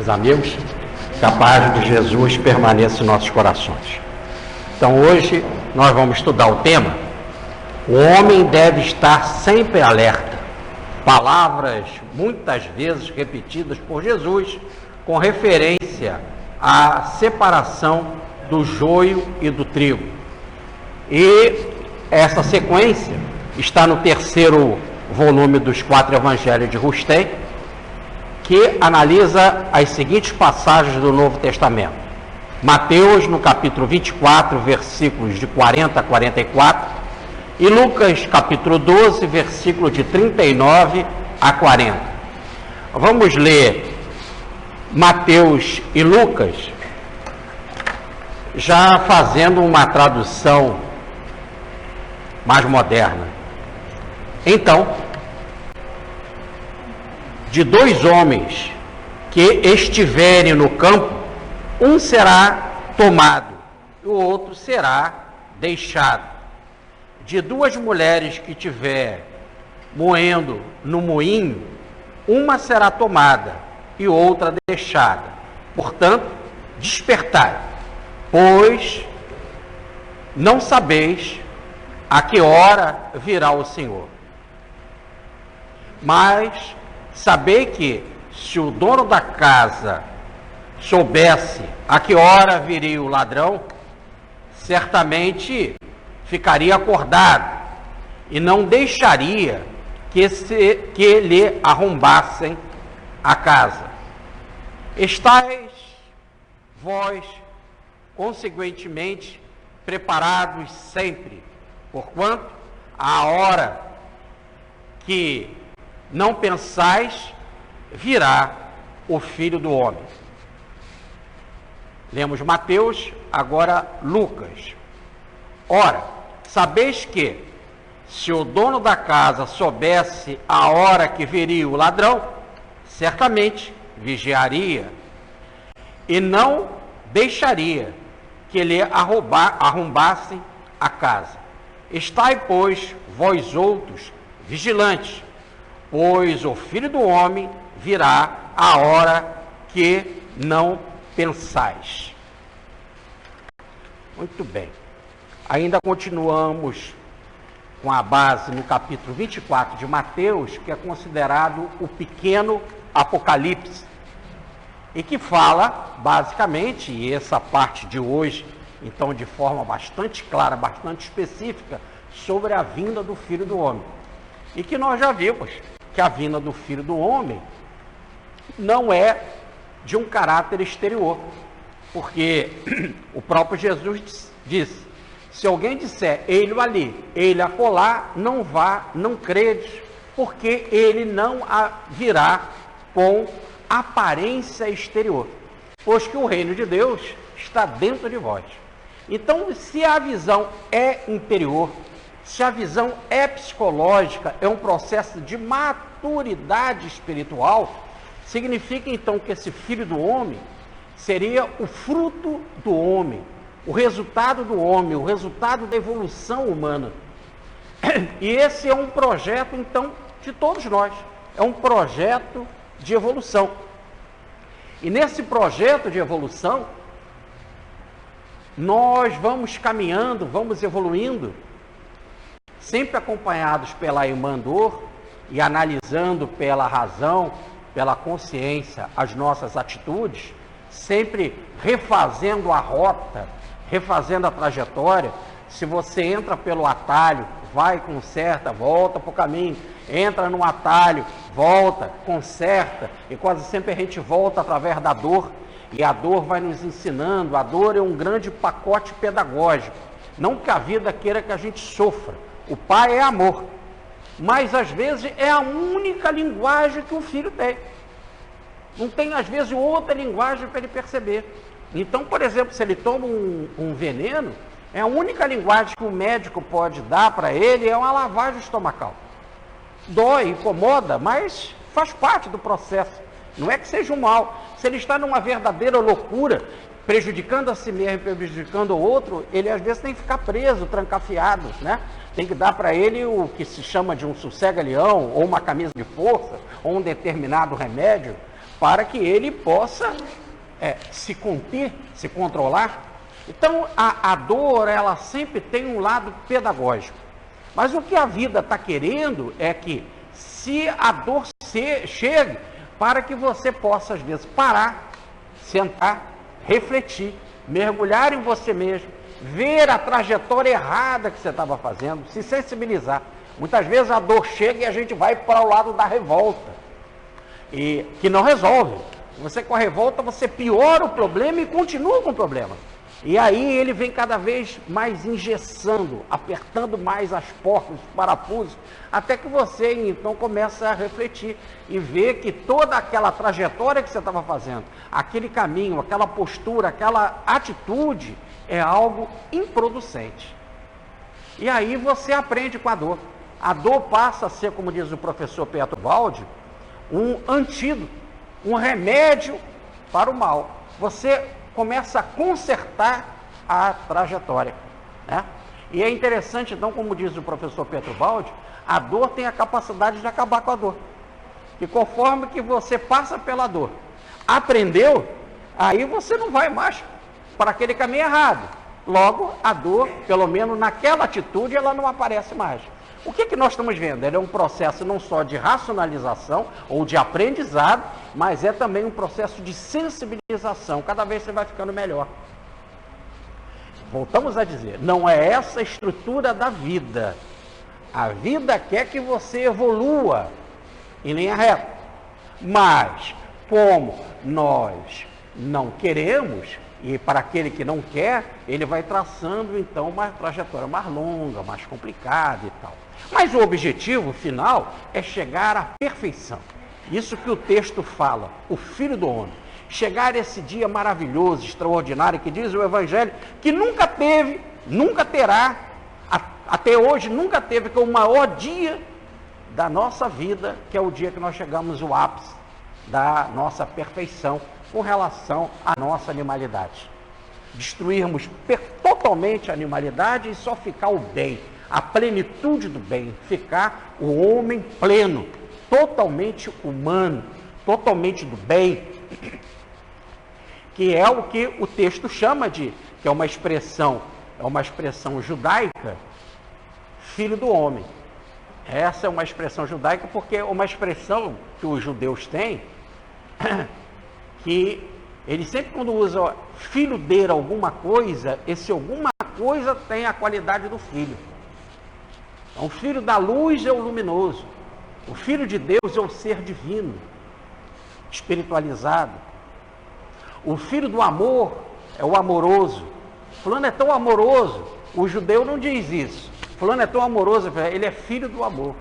Meus amigos, que a paz de Jesus permaneça em nossos corações. Então hoje nós vamos estudar o tema: o homem deve estar sempre alerta. Palavras muitas vezes repetidas por Jesus com referência à separação do joio e do trigo. E essa sequência está no terceiro volume dos 4 Evangelhos de Rustem, que analisa as seguintes passagens do Novo Testamento. Mateus, no capítulo 24, versículos de 40 a 44, e Lucas, capítulo 12, versículo de 39 a 40. Vamos ler Mateus e Lucas, já fazendo uma tradução mais moderna. Então, de 2 homens que estiverem no campo, um será tomado e o outro será deixado. De 2 mulheres que tiver moendo no moinho, uma será tomada e outra deixada. Portanto, despertai, pois não sabeis a que hora virá o Senhor. Mas sabei que, se o dono da casa soubesse a que hora viria o ladrão, certamente ficaria acordado e não deixaria que lhe arrombassem a casa. Estais vós, consequentemente, preparados sempre, porquanto a hora que não pensais virá o Filho do Homem. Lemos Mateus, agora Lucas. Ora, sabeis que, se o dono da casa soubesse a hora que viria o ladrão, certamente vigiaria e não deixaria que lhe arrombassem a casa. Estai, pois, vós outros vigilantes, pois o Filho do Homem virá a hora que não pensais. Muito bem. Ainda continuamos com a base no capítulo 24 de Mateus, que é considerado o pequeno Apocalipse, e que fala, basicamente, e essa parte de hoje, então, de forma bastante clara, bastante específica, sobre a vinda do Filho do Homem. E que nós já vimos que a vinda do Filho do Homem não é de um caráter exterior, porque o próprio Jesus disse: se alguém disser ele ali, ele acolá, não vá, não credes, porque ele não virá com aparência exterior, pois que o reino de Deus está dentro de vós. Então, se a visão é interior, se a visão é psicológica, é um processo de maturidade espiritual, significa então que esse Filho do Homem seria o fruto do homem, o resultado do homem, o resultado da evolução humana. E esse é um projeto, então, de todos nós. É um projeto de evolução. E nesse projeto de evolução, nós vamos caminhando, vamos evoluindo, sempre acompanhados pela irmã Dor e analisando pela razão, pela consciência, as nossas atitudes, sempre refazendo a rota, refazendo a trajetória. Se você entra pelo atalho, vai, conserta, volta para o caminho, entra no atalho, volta, conserta, e quase sempre a gente volta através da dor, e a dor vai nos ensinando. A dor é um grande pacote pedagógico, não que a vida queira que a gente sofra. O pai é amor, mas às vezes é a única linguagem que o filho tem. Não tem, às vezes, outra linguagem para ele perceber. Então, por exemplo, se ele toma um veneno, a única linguagem que o médico pode dar para ele é uma lavagem estomacal. Dói, incomoda, mas faz parte do processo. Não é que seja um mal. Se ele está numa verdadeira loucura, prejudicando a si mesmo, prejudicando o outro, ele às vezes tem que ficar preso, trancafiado, né? Tem que dar para ele o que se chama de um sossega-leão, ou uma camisa de força, ou um determinado remédio, para que ele possa se conter, se controlar. Então, a dor, ela sempre tem um lado pedagógico. Mas o que a vida está querendo é que, se a dor chegue, para que você possa, às vezes, parar, sentar, refletir, mergulhar em você mesmo, ver a trajetória errada que você estava fazendo, se sensibilizar. Muitas vezes a dor chega e a gente vai para o lado da revolta, e que não resolve. Você, com a revolta, você piora o problema e continua com o problema. E aí ele vem cada vez mais engessando, apertando mais as portas, os parafusos, até que você então começa a refletir e ver que toda aquela trajetória que você estava fazendo, aquele caminho, aquela postura, aquela atitude, é algo improducente. E aí você aprende com a dor. A dor passa a ser, como diz o professor Pietro-Baldi, um antídoto, um remédio para o mal. Você começa a consertar a trajetória, né? E é interessante, então, como diz o professor Pietro-Baldi, a dor tem a capacidade de acabar com a dor. E conforme que você passa pela dor, aprendeu, aí você não vai mais para aquele caminho errado. Logo, a dor, pelo menos naquela atitude, ela não aparece mais. O que nós estamos vendo? Ele é um processo não só de racionalização ou de aprendizado, mas é também um processo de sensibilização. Cada vez você vai ficando melhor. Voltamos a dizer, não é essa a estrutura da vida. A vida quer que você evolua em linha reta. Mas, como nós não queremos, e para aquele que não quer, ele vai traçando então uma trajetória mais longa, mais complicada e tal. Mas o objetivo final é chegar à perfeição. Isso que o texto fala, o Filho do Homem. Chegar a esse dia maravilhoso, extraordinário, que diz o Evangelho, que nunca teve, nunca terá, até hoje nunca teve, que é o maior dia da nossa vida, que é o dia que nós chegamos ao ápice da nossa perfeição com relação à nossa animalidade. Destruirmos totalmente a animalidade e só ficar o bem, a plenitude do bem, ficar o homem pleno, totalmente humano, totalmente do bem, que é o que o texto chama de, que é uma expressão judaica, filho do homem. Essa é uma expressão judaica porque é uma expressão que os judeus têm, que eles sempre, quando usam filho de alguma coisa, esse alguma coisa tem a qualidade do filho. Então, o filho da luz é o luminoso, o filho de Deus é o ser divino, espiritualizado. O filho do amor é o amoroso. Fulano é tão amoroso, o judeu não diz isso. Fulano é tão amoroso, ele é filho do amor.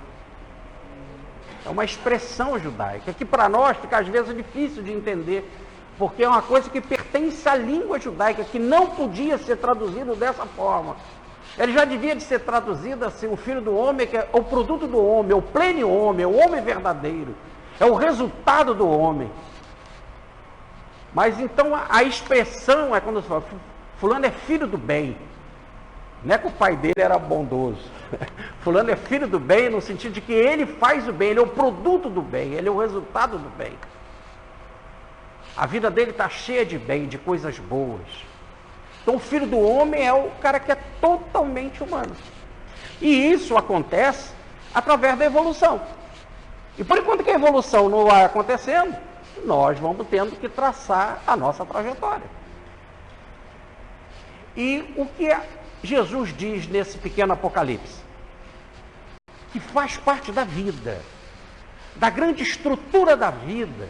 É uma expressão judaica, que para nós fica às vezes difícil de entender, porque é uma coisa que pertence à língua judaica, que não podia ser traduzido dessa forma. Ele já devia de ser traduzido assim, o Filho do Homem, que é o produto do homem, é o pleno homem, é o homem verdadeiro, é o resultado do homem. Mas então a expressão é quando você fala, fulano é filho do bem. Não é que o pai dele era bondoso. Fulano é filho do bem no sentido de que ele faz o bem, ele é o produto do bem, ele é o resultado do bem. A vida dele está cheia de bem, de coisas boas. Então o filho do homem é o cara que é totalmente humano. E isso acontece através da evolução. E por enquanto que a evolução não vai acontecendo, nós vamos tendo que traçar a nossa trajetória. E o que Jesus diz nesse pequeno Apocalipse? Que faz parte da vida, da grande estrutura da vida,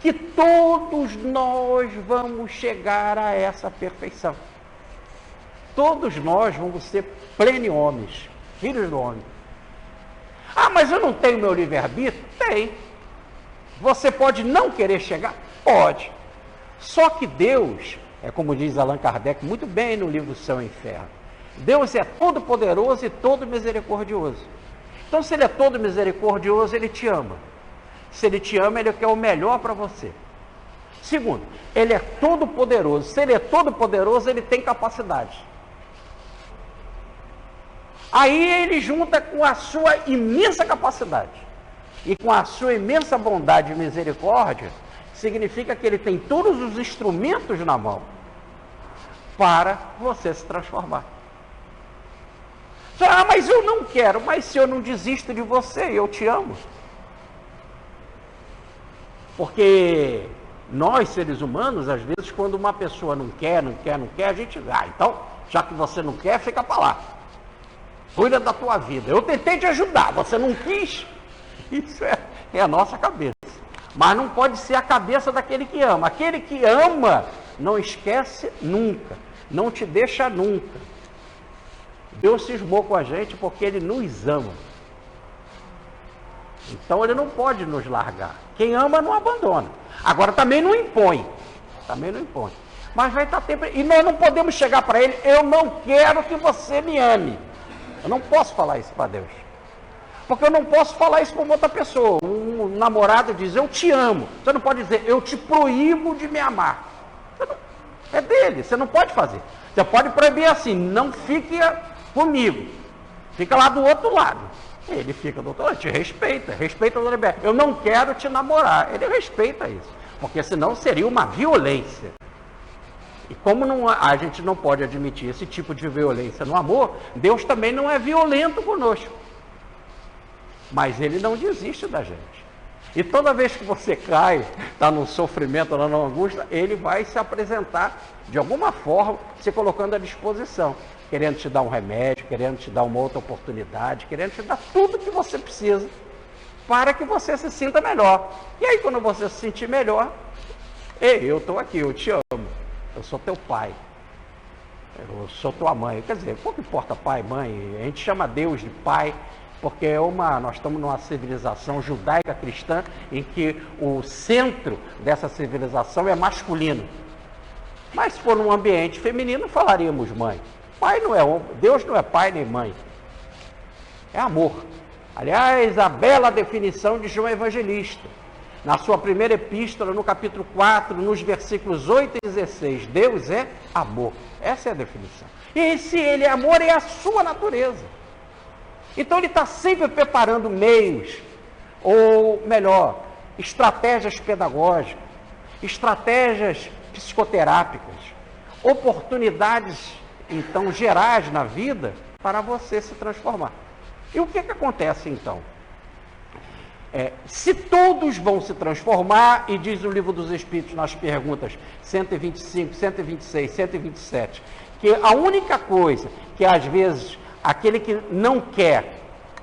que todos nós vamos chegar a essa perfeição. Todos nós vamos ser pleno-homens, filhos do homem. Ah, mas eu não tenho meu livre-arbítrio? Tem. Você pode não querer chegar? Pode. Só que Deus, é como diz Allan Kardec muito bem no livro Céu e Inferno, Deus é todo poderoso e todo misericordioso. Então, se Ele é todo misericordioso, Ele te ama. Se Ele te ama, Ele quer o melhor para você. Segundo, Ele é todo poderoso. Se Ele é todo poderoso, Ele tem capacidade. Aí Ele junta com a sua imensa capacidade e com a sua imensa bondade e misericórdia, significa que ele tem todos os instrumentos na mão para você se transformar. Ah, mas eu não quero. Mas se eu não desisto de você, eu te amo. Porque nós, seres humanos, às vezes, quando uma pessoa não quer, a gente... então, já que você não quer, fica para lá. Cuida da tua vida. Eu tentei te ajudar, você não quis. Isso é a nossa cabeça. Mas não pode ser a cabeça daquele que ama. Aquele que ama não esquece nunca. Não te deixa nunca. Deus cismou com a gente porque Ele nos ama. Então Ele não pode nos largar. Quem ama não abandona. Agora também não impõe. Mas vai estar tempo... E nós não podemos chegar para Ele, eu não quero que você me ame. Eu não posso falar isso para Deus. Porque eu não posso falar isso para uma outra pessoa. Um namorado diz, eu te amo. Você não pode dizer, eu te proíbo de me amar. É dele, você não pode fazer. Você pode proibir assim, não fique comigo. Fica lá do outro lado. Ele fica do outro lado, te respeita a sua liberdade. Eu não quero te namorar. Ele respeita isso. Porque senão seria uma violência. E como a gente não pode admitir esse tipo de violência no amor, Deus também não é violento conosco. Mas Ele não desiste da gente. E toda vez que você cai, está num sofrimento, está numa angústia, Ele vai se apresentar de alguma forma, se colocando à disposição. Querendo te dar um remédio, querendo te dar uma outra oportunidade, querendo te dar tudo que você precisa para que você se sinta melhor. E aí quando você se sentir melhor, ei, eu estou aqui, eu te amo. Eu sou teu pai, eu sou tua mãe. Quer dizer, pouco importa pai, mãe, a gente chama Deus de pai, porque nós estamos numa civilização judaica cristã em que o centro dessa civilização é masculino. Mas se for num ambiente feminino, falaríamos mãe. Pai não é homem, Deus não é pai nem mãe, é amor. Aliás, a bela definição de João Evangelista. Na sua primeira epístola, no capítulo 4, nos versículos 8 e 16, Deus é amor. Essa é a definição. E se Ele é amor, é a sua natureza. Então Ele está sempre preparando meios, ou melhor, estratégias pedagógicas, estratégias psicoterápicas, oportunidades, então, gerais na vida para você se transformar. E o que acontece então? Se todos vão se transformar, e diz o Livro dos Espíritos nas perguntas 125, 126, 127, que a única coisa que às vezes aquele que não quer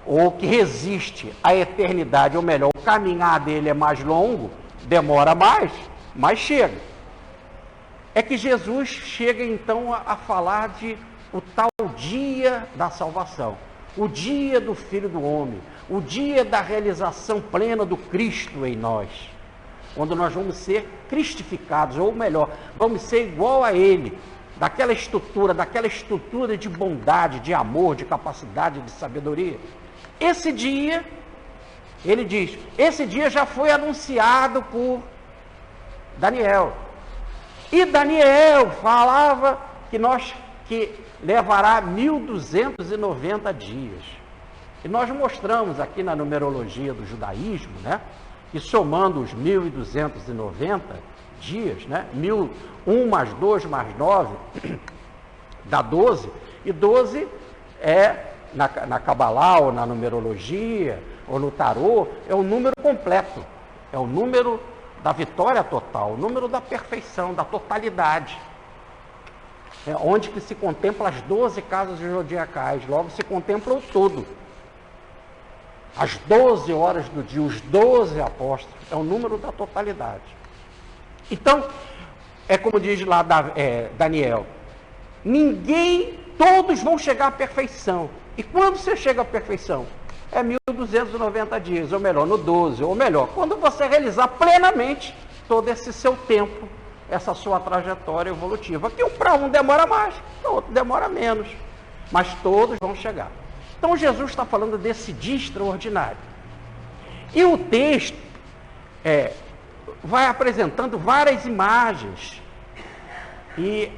ou que resiste à eternidade, ou melhor, o caminhar dele é mais longo, demora mais, mas chega. É que Jesus chega então a falar de o tal dia da salvação, o dia do Filho do Homem, o dia da realização plena do Cristo em nós, quando nós vamos ser cristificados, ou melhor, vamos ser igual a Ele, daquela estrutura de bondade, de amor, de capacidade, de sabedoria. Esse dia, ele diz, esse dia já foi anunciado por Daniel. E Daniel falava que levará 1290 dias. E nós mostramos aqui na numerologia do judaísmo, né, que somando os 1290 dias, né, 1 mais 2 mais 9, dá 12, e 12 é, na Cabalá, ou na numerologia, ou no tarô, é o número completo, é o número da vitória total, o número da perfeição, da totalidade. É onde que se contempla as 12 casas zodiacais, logo se contempla o todo. As 12 horas do dia, os 12 apóstolos, é o número da totalidade. Então, é como diz lá Daniel, todos vão chegar à perfeição. E quando você chega à perfeição? É 1290 dias, ou melhor, no 12, ou melhor, quando você realizar plenamente todo esse seu tempo, essa sua trajetória evolutiva, que para um demora mais, para o outro demora menos, mas todos vão chegar. Então Jesus está falando desse dia extraordinário. E o texto vai apresentando várias imagens, e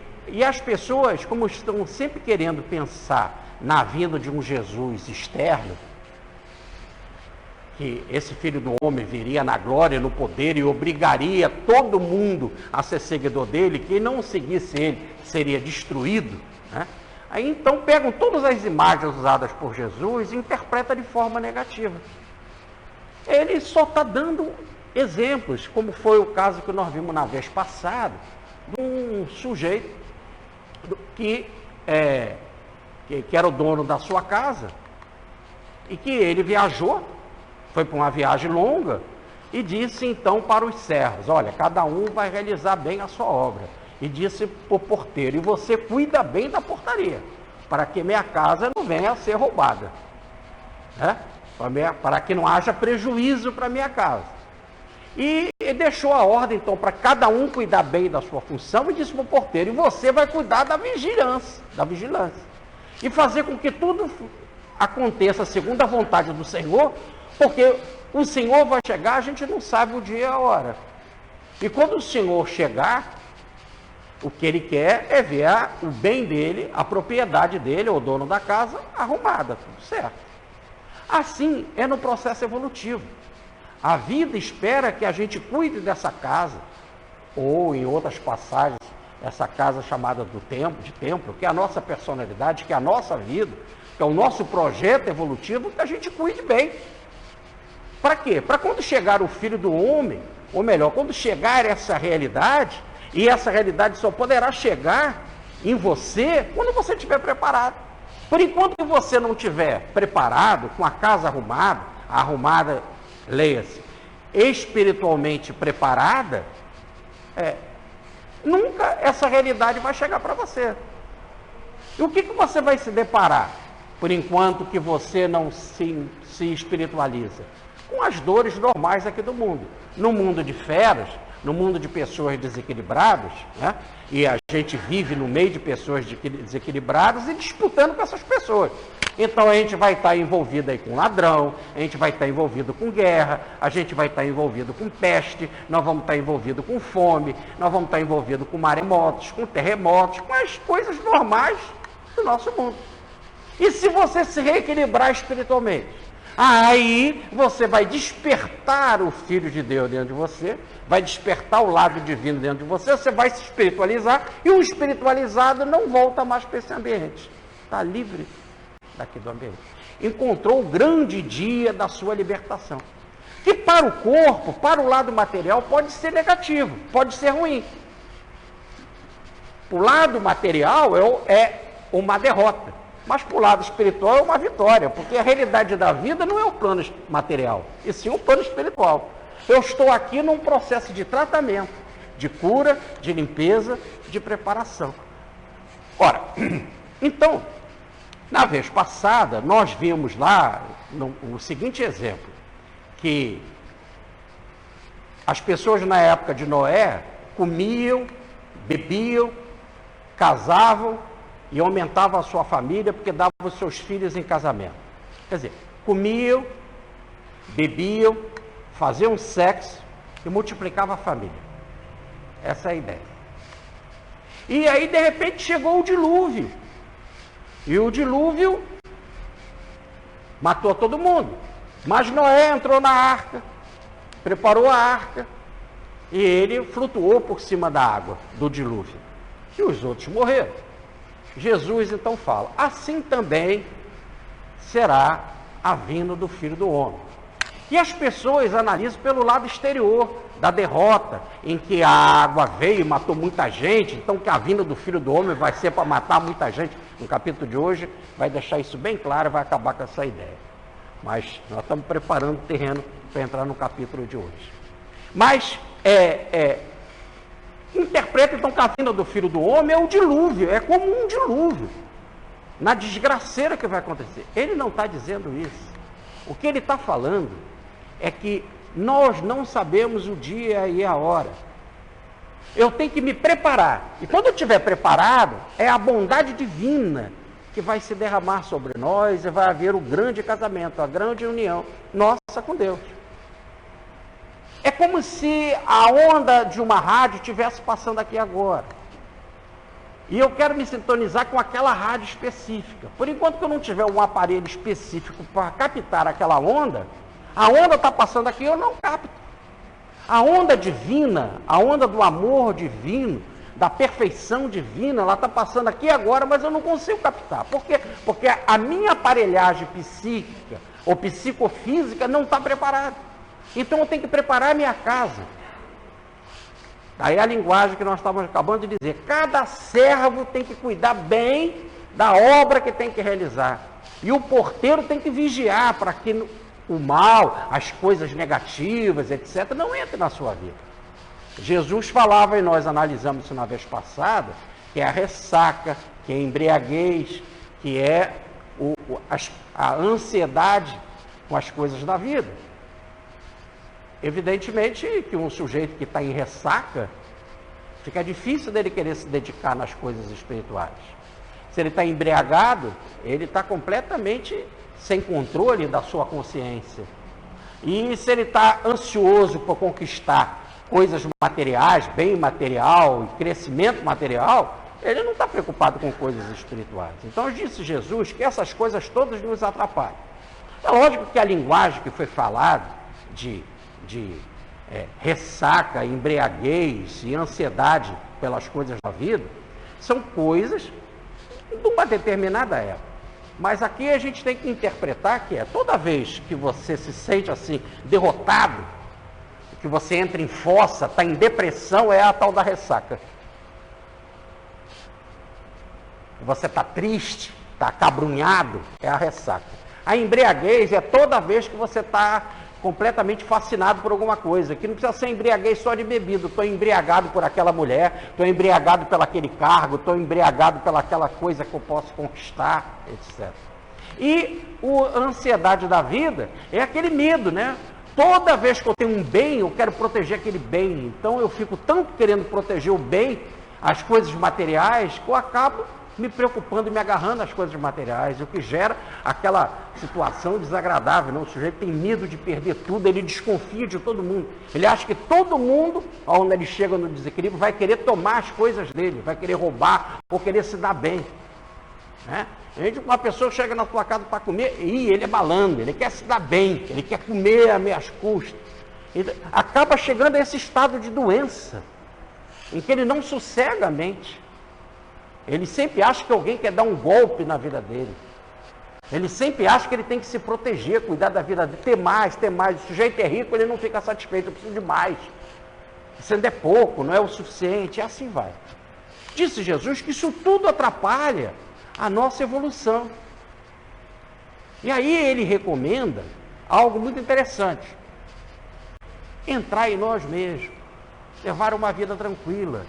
as pessoas, como estão sempre querendo pensar na vinda de um Jesus externo, que esse Filho do Homem viria na glória, no poder e obrigaria todo mundo a ser seguidor dele, quem não seguisse ele seria destruído, né? Aí então pegam todas as imagens usadas por Jesus e interpretam de forma negativa. Ele só está dando exemplos, como foi o caso que nós vimos na vez passada, de um sujeito que era o dono da sua casa, e que ele viajou, foi para uma viagem longa, e disse então para os servos: olha, cada um vai realizar bem a sua obra. E disse para o porteiro: e você cuida bem da portaria, para que minha casa não venha a ser roubada, né? Para que não haja prejuízo para minha casa. E deixou a ordem então para cada um cuidar bem da sua função, e disse para o porteiro: e você vai cuidar da vigilância, e fazer com que tudo aconteça segundo a vontade do Senhor, porque o Senhor vai chegar, a gente não sabe o dia e a hora. E quando o Senhor chegar, o que ele quer é ver o bem dele, a propriedade dele, o dono da casa, arrumada, tudo certo. Assim é no processo evolutivo. A vida espera que a gente cuide dessa casa, ou em outras passagens, essa casa chamada de templo, que é a nossa personalidade, que é a nossa vida, que é o nosso projeto evolutivo, que a gente cuide bem. Para quê? Para quando chegar o Filho do Homem, ou melhor, quando chegar essa realidade, e essa realidade só poderá chegar em você quando você estiver preparado. Por enquanto que você não estiver preparado, com a casa arrumada, leia-se, espiritualmente preparada, nunca essa realidade vai chegar para você. E o que você vai se deparar, por enquanto que você não se espiritualiza? Com as dores normais aqui do mundo. No mundo de feras, no mundo de pessoas desequilibradas, né? E a gente vive no meio de pessoas desequilibradas e disputando com essas pessoas. Então a gente vai estar envolvido aí com ladrão, a gente vai estar envolvido com guerra, a gente vai estar envolvido com peste, nós vamos estar envolvido com fome, nós vamos estar envolvido com maremotos, com terremotos, com as coisas normais do nosso mundo. E se você se reequilibrar espiritualmente, aí você vai despertar o Filho de Deus dentro de você, vai despertar o lado divino dentro de você, você vai se espiritualizar, e o espiritualizado não volta mais para esse ambiente. Está livre daqui do ambiente. Encontrou o grande dia da sua libertação. Que para o corpo, para o lado material, pode ser negativo, pode ser ruim. O lado material é uma derrota. Mas para o lado espiritual é uma vitória, porque a realidade da vida não é o plano material, e sim o plano espiritual. Eu estou aqui num processo de tratamento, de cura, de limpeza, de preparação. Ora, então, na vez passada, nós vimos lá o seguinte exemplo, que as pessoas na época de Noé comiam, bebiam, casavam, e aumentava a sua família porque dava os seus filhos em casamento. Quer dizer, comiam, bebiam, faziam sexo e multiplicava a família. Essa é a ideia. E aí, de repente, chegou o dilúvio. E o dilúvio matou todo mundo. Mas Noé entrou na arca, preparou a arca, e ele flutuou por cima da água do dilúvio. E os outros morreram. Jesus então fala: assim também será a vinda do Filho do Homem. E as pessoas analisam pelo lado exterior da derrota, em que a água veio e matou muita gente, então que a vinda do Filho do Homem vai ser para matar muita gente. No capítulo de hoje vai deixar isso bem claro, vai acabar com essa ideia. Mas nós estamos preparando o terreno para entrar no capítulo de hoje. Mas interpreta então que a vinda do Filho do Homem é o dilúvio, é como um dilúvio, na desgraceira que vai acontecer. Ele não está dizendo isso. O que ele está falando é que nós não sabemos o dia e a hora. Eu tenho que me preparar. E quando eu estiver preparado, é a bondade divina que vai se derramar sobre nós e vai haver o grande casamento, a grande união nossa com Deus. É como se a onda de uma rádio estivesse passando aqui agora. E eu quero me sintonizar com aquela rádio específica. Por enquanto que eu não tiver um aparelho específico para captar aquela onda, A onda está passando aqui, eu não capto. A onda divina, a onda do amor divino, da perfeição divina, ela está passando aqui agora, mas eu não consigo captar. Por quê? Porque a minha aparelhagem psíquica ou psicofísica não está preparada. Então eu tenho que preparar a minha casa. Daí a linguagem que nós estávamos acabando de dizer. Cada servo tem que cuidar bem da obra que tem que realizar. E o porteiro tem que vigiar para que o mal, as coisas negativas, etc., não entrem na sua vida. Jesus falava, e nós analisamos isso na vez passada, que é a ressaca, que é a embriaguez, que é a ansiedade com as coisas da vida. Evidentemente que um sujeito que está em ressaca, fica difícil dele querer se dedicar nas coisas espirituais. Se ele está embriagado, ele está completamente sem controle da sua consciência. E se ele está ansioso por conquistar coisas materiais, bem material e crescimento material, ele não está preocupado com coisas espirituais. Então disse Jesus que essas coisas todas nos atrapalham. É lógico que a linguagem que foi falada de ressaca, embriaguez e ansiedade pelas coisas da vida, são coisas de uma determinada época. Mas aqui a gente tem que interpretar que toda vez que você se sente assim, derrotado, que você entra em fossa, está em depressão, é a tal da ressaca. Você está triste, está acabrunhado, é a ressaca. A embriaguez é toda vez que você está completamente fascinado por alguma coisa, que não precisa ser embriaguez só de bebida. Estou embriagado por aquela mulher, estou embriagado pelo aquele cargo, estou embriagado pelaquela coisa que eu posso conquistar, etc. E a ansiedade da vida é aquele medo, né? Toda vez que eu tenho um bem, eu quero proteger aquele bem. Então eu fico tanto querendo proteger o bem, as coisas materiais, que eu acabo me preocupando e me agarrando às coisas materiais, o que gera aquela situação desagradável, não? O sujeito tem medo de perder tudo, ele desconfia de todo mundo. Ele acha que todo mundo, onde ele chega no desequilíbrio, vai querer tomar as coisas dele, vai querer roubar ou querer se dar bem, né? Uma pessoa chega na tua casa para comer, e ele é malandro, ele quer se dar bem, ele quer comer a minhas custas. Ele acaba chegando a esse estado de doença, em que ele não sossega a mente. Ele sempre acha que alguém quer dar um golpe na vida dele. Ele sempre acha que ele tem que se proteger, cuidar da vida dele, ter mais, ter mais. O sujeito é rico, ele não fica satisfeito, eu preciso de mais. Isso ainda é pouco, não é o suficiente, e assim vai. Disse Jesus que isso tudo atrapalha a nossa evolução. E aí ele recomenda algo muito interessante. Entrar em nós mesmos, levar uma vida tranquila,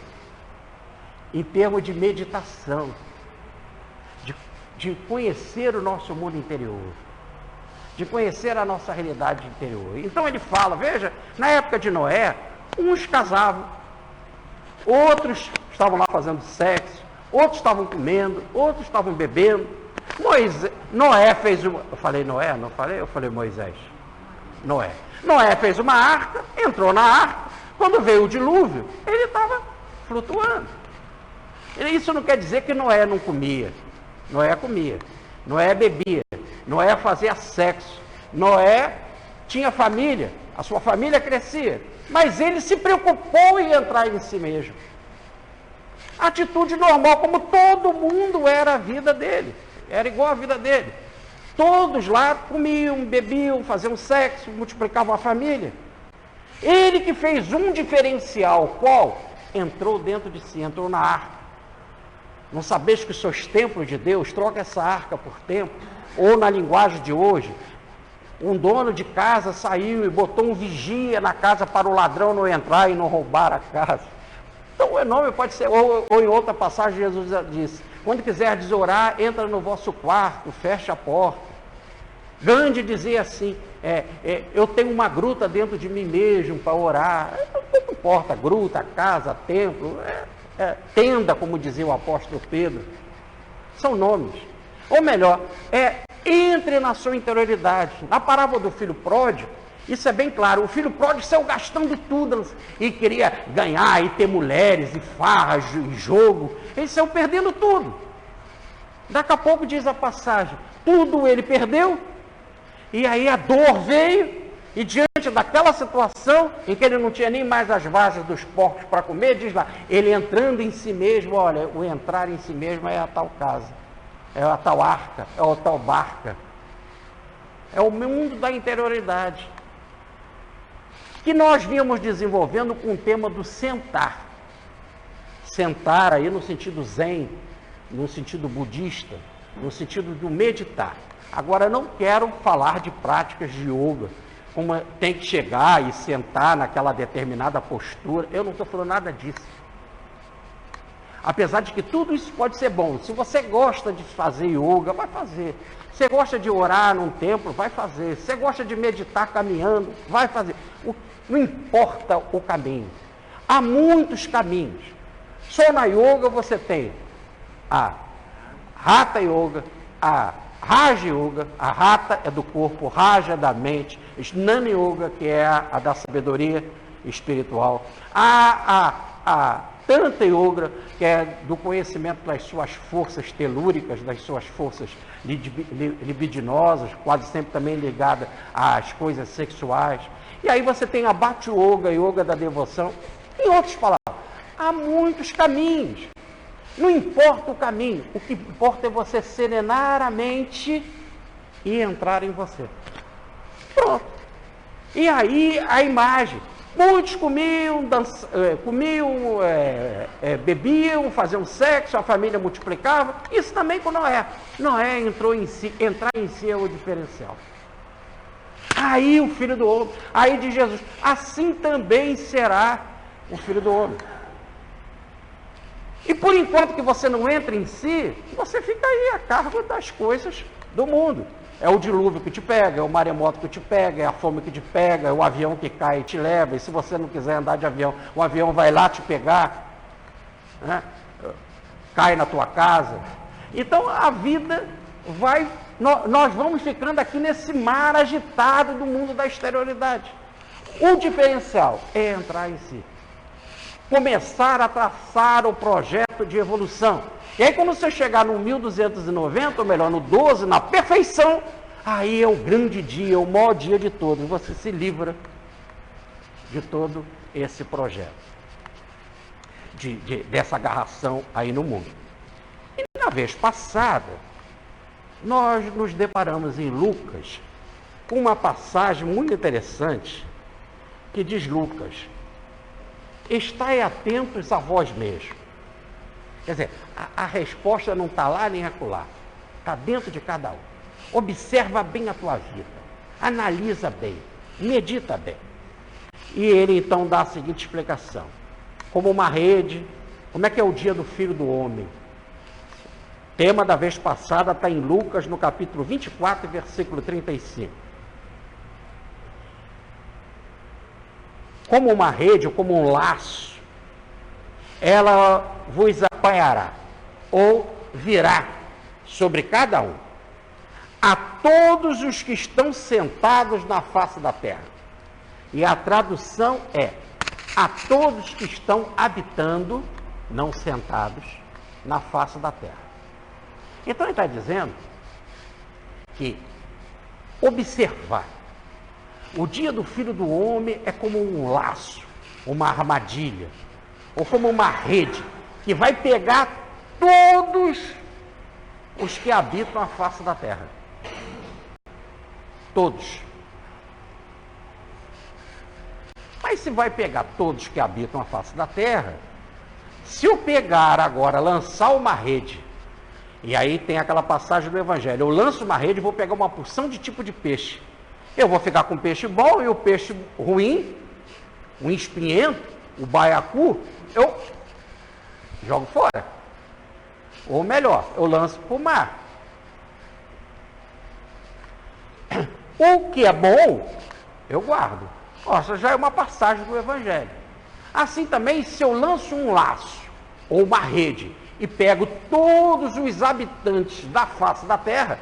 em termos de meditação, de conhecer o nosso mundo interior, de conhecer a nossa realidade interior. Então ele fala, veja, na época de Noé, uns casavam, outros estavam lá fazendo sexo, outros estavam comendo, outros estavam bebendo. Noé fez uma... Eu falei Noé? Não falei? Eu falei Moisés. Noé. Noé fez uma arca, entrou na arca. Quando veio o dilúvio, ele estava flutuando. Isso não quer dizer que Noé não comia. Noé comia. Noé bebia. Noé fazia sexo. Noé tinha família. A sua família crescia. Mas ele se preocupou em entrar em si mesmo. Atitude normal, como todo mundo era a vida dele. Era igual a vida dele. Todos lá comiam, bebiam, faziam sexo, multiplicavam a família. Ele que fez um diferencial, qual? Entrou dentro de si, entrou na arca. Não sabeis que sois templo de Deus? Troca essa arca por templo. Ou na linguagem de hoje, um dono de casa saiu e botou um vigia na casa para o ladrão não entrar e não roubar a casa. Então o nome pode ser, ou em outra passagem Jesus disse, quando quiserdes orar, entra no vosso quarto, fecha a porta. Gandhi dizia assim, eu tenho uma gruta dentro de mim mesmo para orar. Não importa, gruta, casa, templo, tenda, como dizia o apóstolo Pedro. São nomes. Ou melhor, entre na sua interioridade. Na parábola do filho pródigo, isso é bem claro. O filho pródigo saiu gastando tudo e queria ganhar e ter mulheres e farras e jogo. Ele saiu perdendo tudo. Daqui a pouco diz a passagem, tudo ele perdeu. E aí a dor veio E diante daquela situação, em que ele não tinha nem mais as vagens dos porcos para comer, diz lá, ele entrando em si mesmo, olha, o entrar em si mesmo é a tal casa, é a tal arca, é a tal barca. É o mundo da interioridade. Que nós vimos desenvolvendo com o tema do sentar. Sentar aí no sentido zen, no sentido budista, no sentido do meditar. Agora, não quero falar de práticas de yoga, como tem que chegar e sentar naquela determinada postura. Eu não estou falando nada disso. Apesar de que tudo isso pode ser bom. Se você gosta de fazer yoga, vai fazer. Se você gosta de orar num templo, vai fazer. Se você gosta de meditar caminhando, vai fazer. Não importa o caminho. Há muitos caminhos. Só na yoga você tem a Hatha Yoga, a Raja Yoga, a Hatha é do corpo, Raja é da mente, Jnana Yoga, que é a da sabedoria espiritual, a Tantra Yoga, que é do conhecimento das suas forças telúricas, das suas forças libidinosas, quase sempre também ligada às coisas sexuais. E aí você tem a Bhakti Yoga, Yoga da devoção. Em outras palavras, há muitos caminhos. Não importa o caminho, o que importa é você serenar a mente e entrar em você. Pronto. E aí a imagem. Muitos comiam, bebiam, faziam sexo, a família multiplicava. Isso também com Noé. Noé entrou em si, entrar em si é o diferencial. Aí o Filho do Homem, aí diz Jesus, assim também será o Filho do Homem. E por enquanto que você não entra em si, você fica aí a cargo das coisas do mundo. É o dilúvio que te pega, é o maremoto que te pega, é a fome que te pega, é o avião que cai e te leva. E se você não quiser andar de avião, o avião vai lá te pegar, né? Cai na tua casa. Então a vida vai... Nós vamos ficando aqui nesse mar agitado do mundo da exterioridade. O diferencial é entrar em si. Começar a traçar o projeto de evolução. E aí quando você chegar no 1290, ou melhor, no 12, na perfeição, aí é o grande dia, o maior dia de todos. Você se livra de todo esse projeto, dessa agarração aí no mundo. E na vez passada, nós nos deparamos em Lucas com uma passagem muito interessante que diz Lucas: estai atentos a vós mesmos. Quer dizer, a resposta não está lá nem acolá, está dentro de cada um. Observa bem a tua vida, analisa bem, medita bem. E ele então dá a seguinte explicação: como uma rede, como é que é o dia do Filho do Homem? Tema da vez passada está em Lucas, no capítulo 24, versículo 35. Como uma rede, ou como um laço, ela vos apanhará, ou virá sobre cada um, a todos os que estão sentados na face da terra. E a tradução é: a todos que estão habitando, não sentados, na face da terra. Então ele está dizendo que observar o dia do Filho do Homem é como um laço, uma armadilha, ou como uma rede que vai pegar todos os que habitam a face da terra. Todos. Mas se vai pegar todos que habitam a face da terra, se eu pegar agora, lançar uma rede, e aí tem aquela passagem do Evangelho, eu lanço uma rede e vou pegar uma porção de tipo de peixe. Eu vou ficar com o peixe bom e o peixe ruim, o espinhento, o baiacu, eu jogo fora. Ou melhor, eu lanço para o mar. O que é bom, eu guardo. Essa já é uma passagem do Evangelho. Assim também, se eu lanço um laço ou uma rede e pego todos os habitantes da face da terra,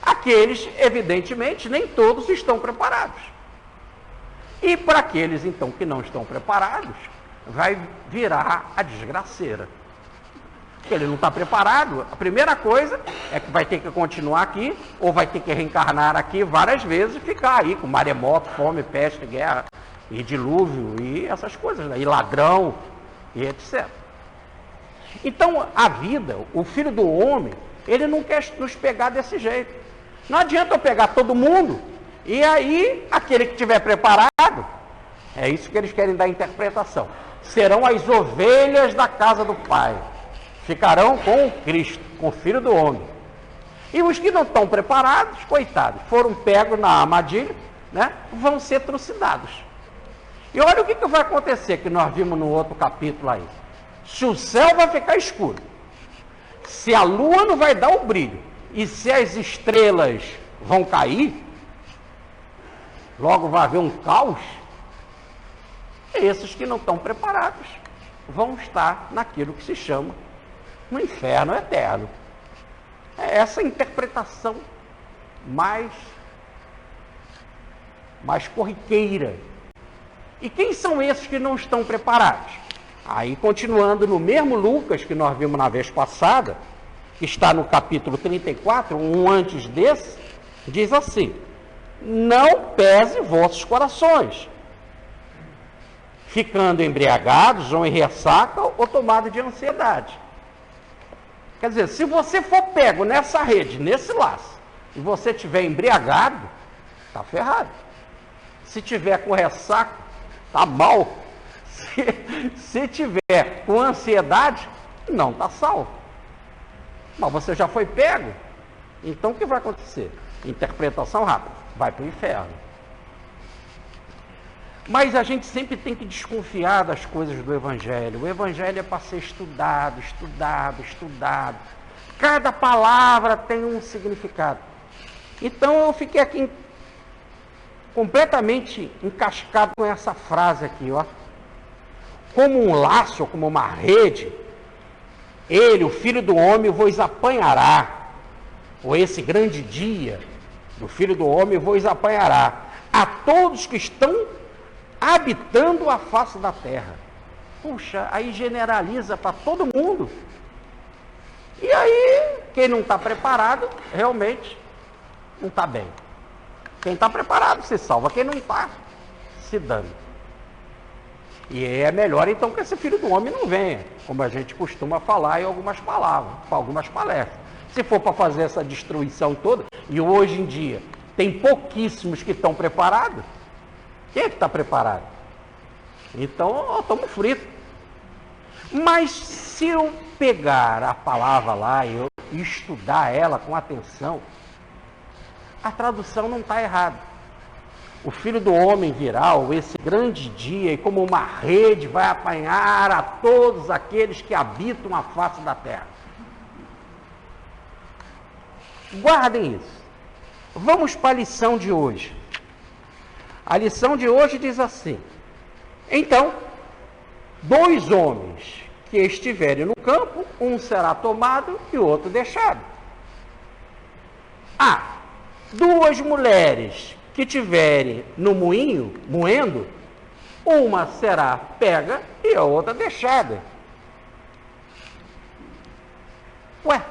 aqueles, evidentemente, nem todos estão preparados. E para aqueles, então, que não estão preparados, vai virar a desgraceira. porque ele não está preparado. A primeira coisa é que vai ter que continuar aqui, ou vai ter que reencarnar aqui várias vezes e ficar aí com maremoto, fome, peste, guerra, e dilúvio, e essas coisas, né? E ladrão, e etc. Então, a vida, o Filho do Homem, ele não quer nos pegar desse jeito. Não adianta eu pegar todo mundo, e aí, aquele que estiver preparado, é isso que eles querem dar interpretação. Serão as ovelhas da casa do Pai. Ficarão com o Cristo, com o Filho do Homem. E os que não estão preparados, coitados, foram pegos na armadilha, né, vão ser trucidados. E olha o que vai acontecer, que nós vimos no outro capítulo aí. Se o céu vai ficar escuro, se a lua não vai dar o brilho, e se as estrelas vão cair, logo vai haver um caos, esses que não estão preparados vão estar naquilo que se chama no inferno eterno. É essa interpretação mais corriqueira. E quem são esses que não estão preparados? Aí, continuando no mesmo Lucas que nós vimos na vez passada, que está no capítulo 34, um antes desse, diz assim: não pese vossos corações, ficando embriagados ou em ressaca ou tomado de ansiedade. Quer dizer, se você for pego nessa rede, nesse laço, e você estiver embriagado, está ferrado. Se tiver com ressaca, está mal. Se tiver com ansiedade, não está salvo. Mas você já foi pego, então o que vai acontecer? Interpretação rápida, vai para o inferno. Mas a gente sempre tem que desconfiar das coisas do Evangelho. O Evangelho é para ser estudado, estudado, estudado. Cada palavra tem um significado. Então eu fiquei aqui completamente encascado com essa frase aqui, ó. Como um laço, como uma rede, ele, o Filho do Homem, vos apanhará. Ou esse grande dia do Filho do Homem vos apanhará. A todos que estão habitando a face da terra. Puxa, aí generaliza para todo mundo. E aí, quem não está preparado, realmente não está bem. Quem está preparado se salva, quem não está, se dane. E é melhor então que esse Filho do Homem não venha, como a gente costuma falar em algumas palavras, algumas palestras. Se for para fazer essa destruição toda, e hoje em dia tem pouquíssimos que estão preparados, quem é que está preparado? Então, estamos fritos. Mas se eu pegar a palavra lá e eu estudar ela com atenção, a tradução não está errada. O Filho do Homem virá, ou esse grande dia, e como uma rede vai apanhar a todos aqueles que habitam a face da terra. Guardem isso. Vamos para a lição de hoje. A lição de hoje diz assim: então, 2 homens que estiverem no campo, um será tomado e o outro deixado. 2 mulheres que estiverem no moinho, moendo, uma será pega e a outra deixada. Ué,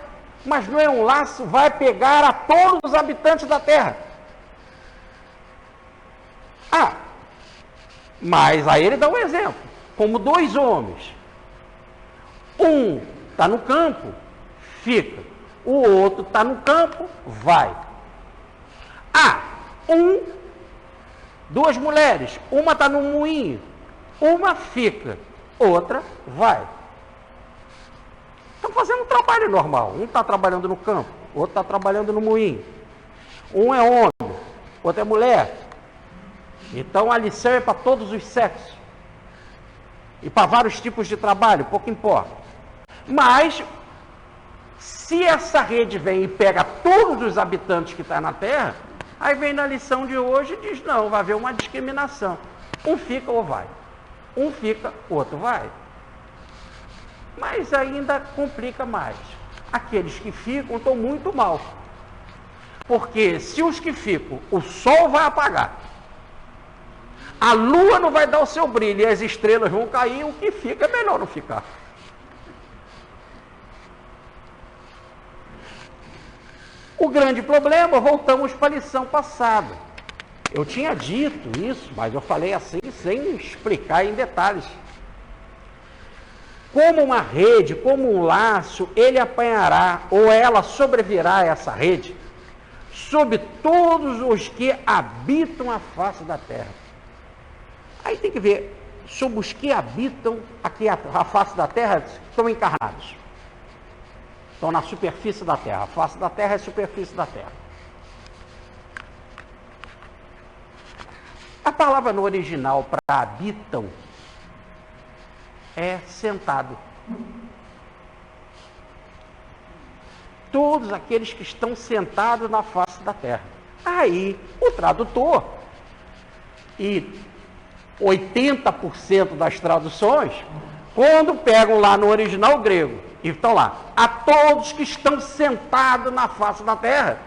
mas não é um laço, vai pegar a todos os habitantes da terra. Mas aí ele dá um exemplo, como 2 homens. Um está no campo, fica. O outro está no campo, vai. 2 mulheres, uma está no moinho, uma fica, outra vai. Estão fazendo um trabalho normal. Um está trabalhando no campo, outro está trabalhando no moinho. Um é homem, outro é mulher. Então a lição é para todos os sexos. E para vários tipos de trabalho, pouco importa. Mas, se essa rede vem e pega todos os habitantes que estão na Terra, aí vem na lição de hoje e diz, não, vai haver uma discriminação. Um fica ou vai. Um fica, outro vai. Mas ainda complica mais. Aqueles que ficam estão muito mal. Porque se os que ficam, o sol vai apagar, a lua não vai dar o seu brilho e as estrelas vão cair, o que fica é melhor não ficar. O grande problema, voltamos para a lição passada. Eu tinha dito isso, mas eu falei assim, sem explicar em detalhes. Como uma rede, como um laço, ele apanhará, ou ela sobrevirá a essa rede, sobre todos os que habitam a face da terra. Aí tem que ver, sobre os que habitam aqui a face da terra, estão encarnados. Estão na superfície da terra. A face da terra é a superfície da terra. A palavra no original para habitam é sentado. Todos aqueles que estão sentados na face da terra. Aí, o tradutor, e 80% das traduções, quando pegam lá no original grego, e estão lá, a todos que estão sentados na face da terra.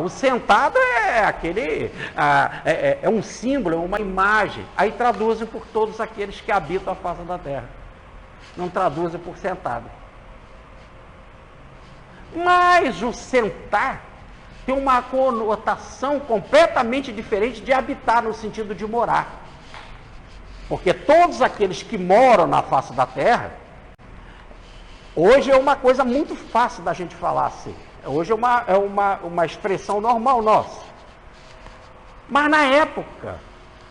O sentado é aquele, é um símbolo, é uma imagem. Aí traduzem por todos aqueles que habitam a face da terra. Não traduzem por sentado. Mas o sentar tem uma conotação completamente diferente de habitar, no sentido de morar. Porque todos aqueles que moram na face da terra, hoje é uma coisa muito fácil da gente falar assim. Hoje é uma expressão normal nossa. Mas na época,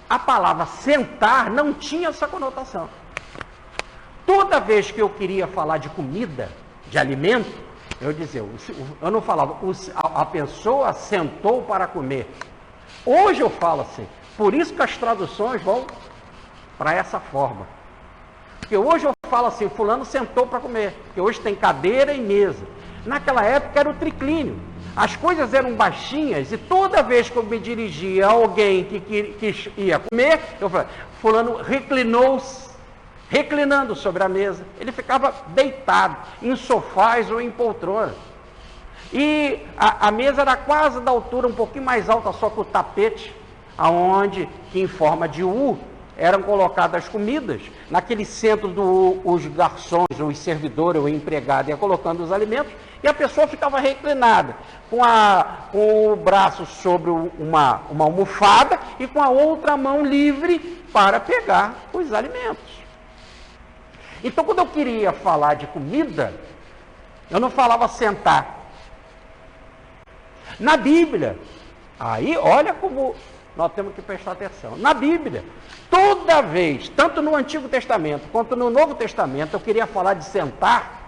a palavra sentar não tinha essa conotação. Toda vez que eu queria falar de comida, de alimento, eu dizia, eu não falava, a pessoa sentou para comer. Hoje eu falo assim, por isso que as traduções vão para essa forma. Porque hoje eu falo assim, fulano sentou para comer, porque hoje tem cadeira e mesa. Naquela época era o triclínio. As coisas eram baixinhas e toda vez que eu me dirigia a alguém que ia comer, eu falava, fulano reclinou-se, reclinando sobre a mesa. Ele ficava deitado em sofás ou em poltronas. E a mesa era quase da altura, um pouquinho mais alta, só que o tapete, aonde, que em forma de U, eram colocadas as comidas. Naquele centro, os garçons, os servidores, o empregado ia colocando os alimentos, e a pessoa ficava reclinada, com o braço sobre uma almofada e com a outra mão livre para pegar os alimentos. Então, quando eu queria falar de comida, eu não falava sentar. Na Bíblia, aí olha como nós temos que prestar atenção. Na Bíblia, toda vez, tanto no Antigo Testamento quanto no Novo Testamento, eu queria falar de sentar.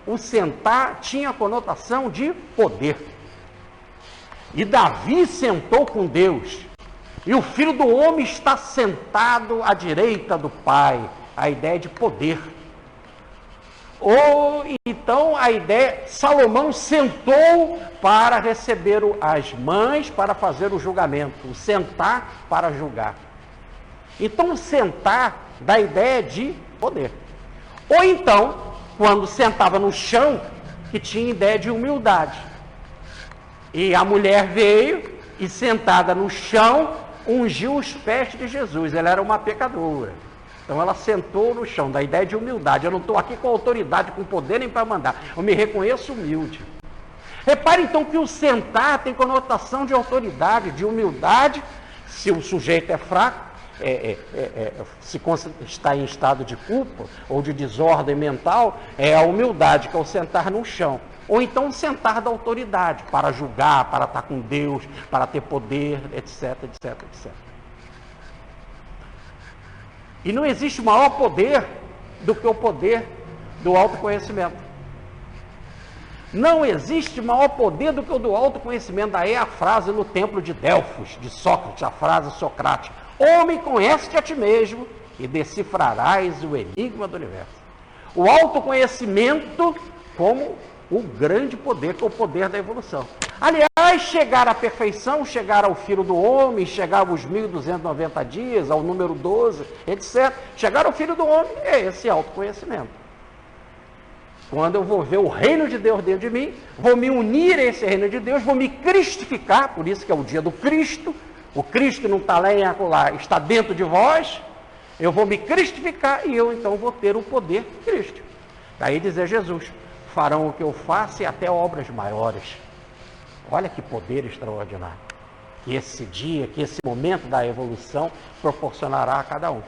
O sentar tinha a conotação de poder. E Davi sentou com Deus. E o Filho do Homem está sentado à direita do Pai. A ideia de poder. Ou então a ideia, Salomão sentou para receber as mães para fazer o julgamento. O sentar para julgar. Então o sentar dá a ideia de poder. Ou então, quando sentava no chão, que tinha ideia de humildade. E a mulher veio e, sentada no chão, ungiu os pés de Jesus. Ela era uma pecadora. Então ela sentou no chão, da ideia de humildade. Eu não estou aqui com autoridade, com poder nem para mandar. Eu me reconheço humilde. Repare então que o sentar tem conotação de autoridade, de humildade. Se o sujeito é fraco, se está em estado de culpa ou de desordem mental, é a humildade, que é o sentar no chão. Ou então o sentar da autoridade, para julgar, para estar com Deus, para ter poder, etc, etc, etc. E não existe maior poder do que o poder do autoconhecimento. Não existe maior poder do que o do autoconhecimento. Daí a frase no templo de Delfos, de Sócrates, a frase socrática: homem, conhece-te a ti mesmo e decifrarás o enigma do universo. O autoconhecimento como o grande poder, que é o poder da evolução. Aliás, chegar à perfeição, chegar ao Filho do Homem, chegar aos 1.290 dias, ao número 12, etc. Chegar ao Filho do Homem é esse autoconhecimento. Quando eu vou ver o reino de Deus dentro de mim, vou me unir a esse reino de Deus, vou me cristificar, por isso que é o dia do Cristo. O Cristo não está lá em acolá, está dentro de vós. Eu vou me cristificar e eu então vou ter o poder Cristo. Daí dizer Jesus: farão o que eu faço e até obras maiores. Olha que poder extraordinário que esse dia, que esse momento da evolução proporcionará a cada um.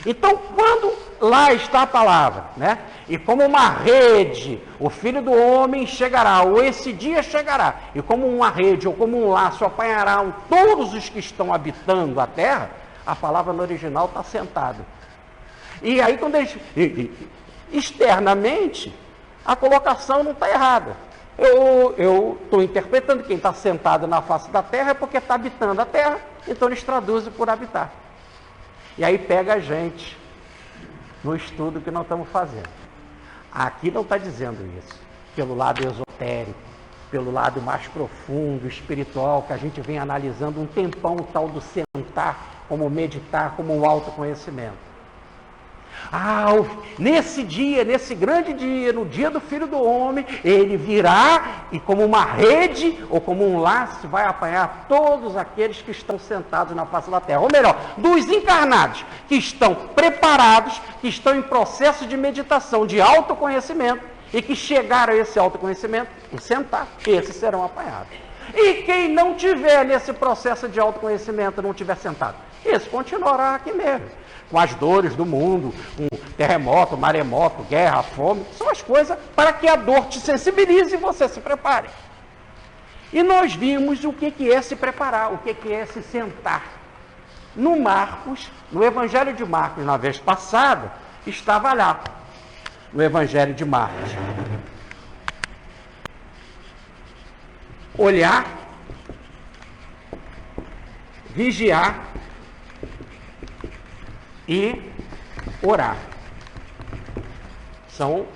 Então, quando lá está a palavra, né? E como uma rede, o Filho do Homem chegará, ou esse dia chegará, e como uma rede ou como um laço apanharão todos os que estão habitando a terra, a palavra no original está sentado. E aí, quando eles, externamente, a colocação não está errada. Eu estou interpretando quem está sentado na face da terra é porque está habitando a terra, então eles traduzem por habitar. E aí pega a gente no estudo que nós estamos fazendo. Aqui não está dizendo isso, pelo lado esotérico, pelo lado mais profundo, espiritual, que a gente vem analisando um tempão, o tal do sentar, como meditar, como o autoconhecimento. Nesse dia, nesse grande dia, no dia do Filho do Homem, ele virá e como uma rede ou como um laço vai apanhar todos aqueles que estão sentados na face da terra. Ou melhor, dos encarnados que estão preparados, que estão em processo de meditação, de autoconhecimento e que chegaram a esse autoconhecimento, o sentar, esses serão apanhados. E quem não tiver nesse processo de autoconhecimento, não tiver sentado, esse continuará aqui mesmo, com as dores do mundo, um terremoto, maremoto, guerra, fome, são as coisas para que a dor te sensibilize e você se prepare. E nós vimos o que é se preparar, o que é se sentar. No Marcos, no Evangelho de Marcos, na vez passada, estava lá, no Evangelho de Marcos. Olhar, vigiar e orar. São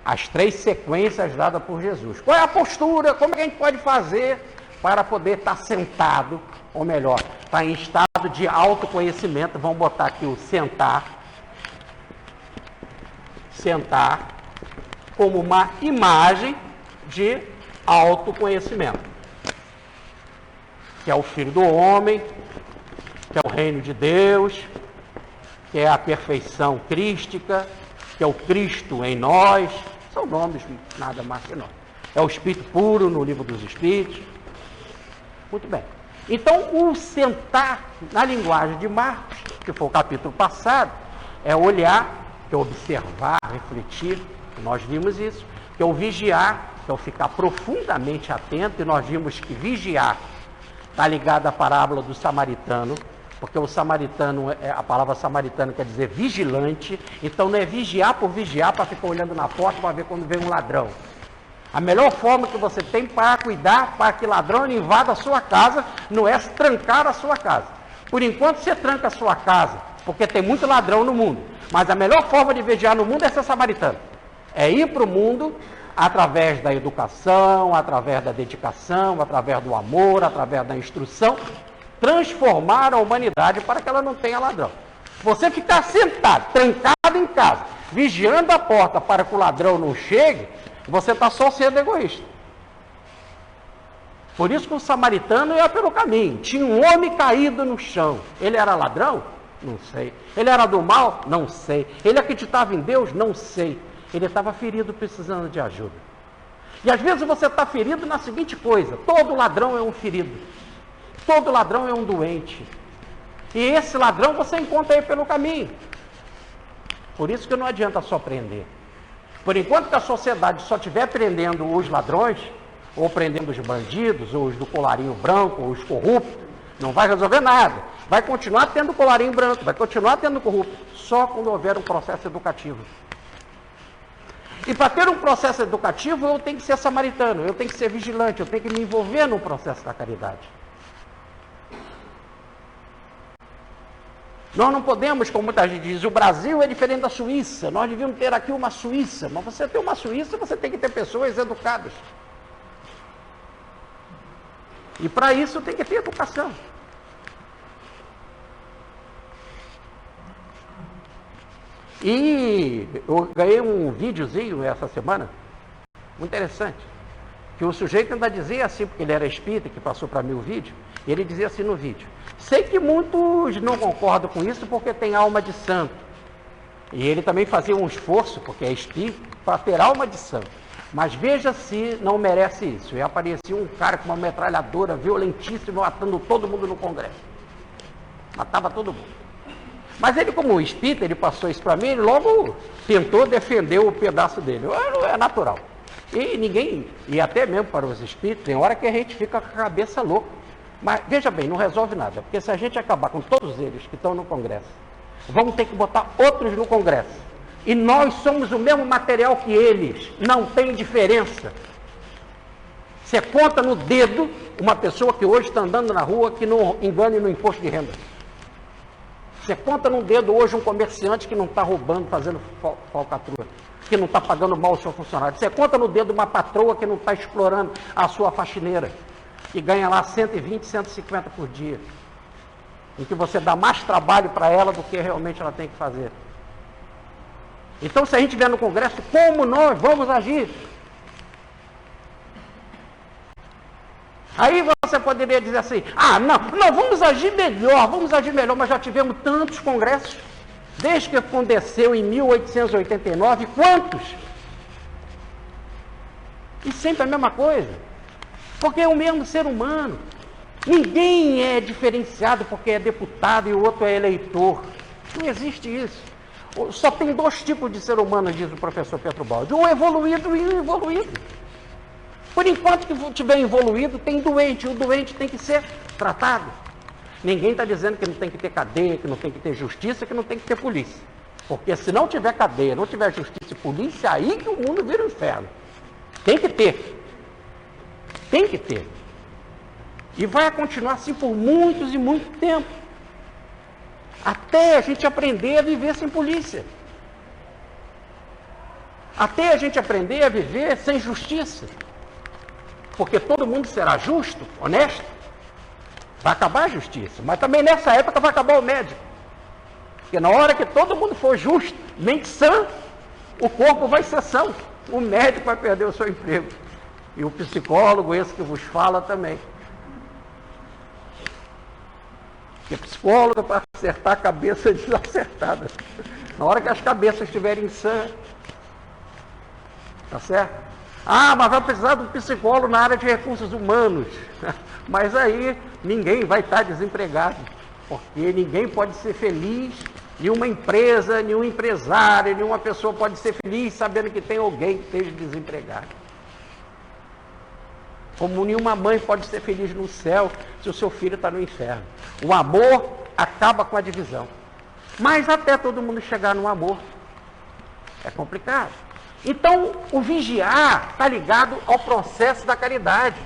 as três sequências dadas por Jesus. Qual é a postura? Como é que a gente pode fazer para poder estar sentado, ou melhor, estar em estado de autoconhecimento? Vamos botar aqui o sentar. Sentar como uma imagem de autoconhecimento, que é o Filho do Homem, que é o reino de Deus, que é a perfeição crística, que é o Cristo em nós, são nomes nada mais que nós. É o Espírito puro no Livro dos Espíritos. Muito bem. Então, o sentar na linguagem de Marcos, que foi o capítulo passado, é olhar, que é observar, refletir, nós vimos isso, que é o vigiar, que é o ficar profundamente atento, e nós vimos que vigiar está ligado à parábola do samaritano, porque o samaritano, a palavra samaritano quer dizer vigilante, então não é vigiar por vigiar para ficar olhando na porta para ver quando vem um ladrão. A melhor forma que você tem para cuidar para que ladrão não invada a sua casa não é trancar a sua casa. Por enquanto você tranca a sua casa, porque tem muito ladrão no mundo, mas a melhor forma de vigiar no mundo é ser samaritano. É ir para o mundo através da educação, através da dedicação, através do amor, através da instrução, transformar a humanidade para que ela não tenha ladrão. Você ficar sentado, trancado em casa, vigiando a porta para que o ladrão não chegue, você está só sendo egoísta. Por isso que o samaritano ia pelo caminho. Tinha um homem caído no chão. Ele era ladrão? Não sei. Ele era do mal? Não sei. Ele acreditava em Deus? Não sei. Ele estava ferido, precisando de ajuda. E às vezes você está ferido na seguinte coisa: todo ladrão é um ferido, todo ladrão é um doente, e esse ladrão você encontra aí pelo caminho. Por isso que não adianta só prender. Por enquanto que a sociedade só estiver prendendo os ladrões, ou prendendo os bandidos, ou os do colarinho branco, ou os corruptos, não vai resolver nada. Vai continuar tendo colarinho branco, vai continuar tendo corrupto, só quando houver um processo educativo. E para ter um processo educativo, eu tenho que ser samaritano, eu tenho que ser vigilante, eu tenho que me envolver no processo da caridade. Nós não podemos, como muita gente diz, o Brasil é diferente da Suíça, nós devíamos ter aqui uma Suíça, mas você ter uma Suíça, você tem que ter pessoas educadas. E para isso tem que ter educação. E eu ganhei um videozinho essa semana, muito interessante, que o sujeito ainda dizia assim, porque ele era espírita, que passou para mim o vídeo, e ele dizia assim no vídeo: sei que muitos não concordam com isso porque tem alma de santo, E ele também fazia um esforço, porque é espírito, para ter alma de santo. Mas veja se não merece isso. E aparecia um cara com uma metralhadora violentíssima, matando todo mundo no Congresso. Matava todo mundo. Mas ele, como espírita, ele passou isso para mim, ele logo tentou defender o pedaço dele. É natural. E ninguém, e até mesmo para os espíritos, tem hora que a gente fica com a cabeça louca. Mas veja bem, não resolve nada. Porque se a gente acabar com todos eles que estão no Congresso, vamos ter que botar outros no Congresso. E nós somos o mesmo material que eles. Não tem diferença. Você conta no dedo uma pessoa que hoje está andando na rua que não engane no imposto de renda. Você conta no dedo hoje um comerciante que não está roubando, fazendo falcatrua, que não está pagando mal o seu funcionário. Você conta no dedo uma patroa que não está explorando a sua faxineira, que ganha lá 120, 150 por dia. Em que você dá mais trabalho para ela do que realmente ela tem que fazer. Então, se a gente estiver no Congresso, como nós vamos agir? Aí você poderia dizer assim, não, vamos agir melhor, mas já tivemos tantos congressos, desde que aconteceu em 1889, quantos? E sempre a mesma coisa, porque é o mesmo ser humano. Ninguém é diferenciado porque é deputado e o outro é eleitor. Não existe isso. Só tem dois tipos de ser humano, diz o professor Petrobaldi, o evoluído e o involuído. Por enquanto que estiver evoluído, tem doente, e o doente tem que ser tratado. Ninguém está dizendo que não tem que ter cadeia, que não tem que ter justiça, que não tem que ter polícia. Porque se não tiver cadeia, não tiver justiça e polícia, aí que o mundo vira um inferno. Tem que ter. Tem que ter. E vai continuar assim por muitos e muito tempo. Até a gente aprender a viver sem polícia. Até a gente aprender a viver sem justiça. Porque todo mundo será justo, honesto. Vai acabar a justiça. Mas também nessa época vai acabar o médico. Porque na hora que todo mundo for justo, mente sã, o corpo vai ser são. O médico vai perder o seu emprego. E o psicólogo, esse que vos fala também. Porque psicólogo é para acertar a cabeça desacertada. Na hora que as cabeças estiverem sãs. Tá certo? Mas vai precisar de um psicólogo na área de recursos humanos. Mas aí ninguém vai estar desempregado. Porque ninguém pode ser feliz, nenhuma empresa, nenhum empresário, nenhuma pessoa pode ser feliz sabendo que tem alguém que esteja desempregado. Como nenhuma mãe pode ser feliz no céu se o seu filho está no inferno. O amor acaba com a divisão. Mas até todo mundo chegar no amor, é complicado. Então, o vigiar está ligado ao processo da caridade.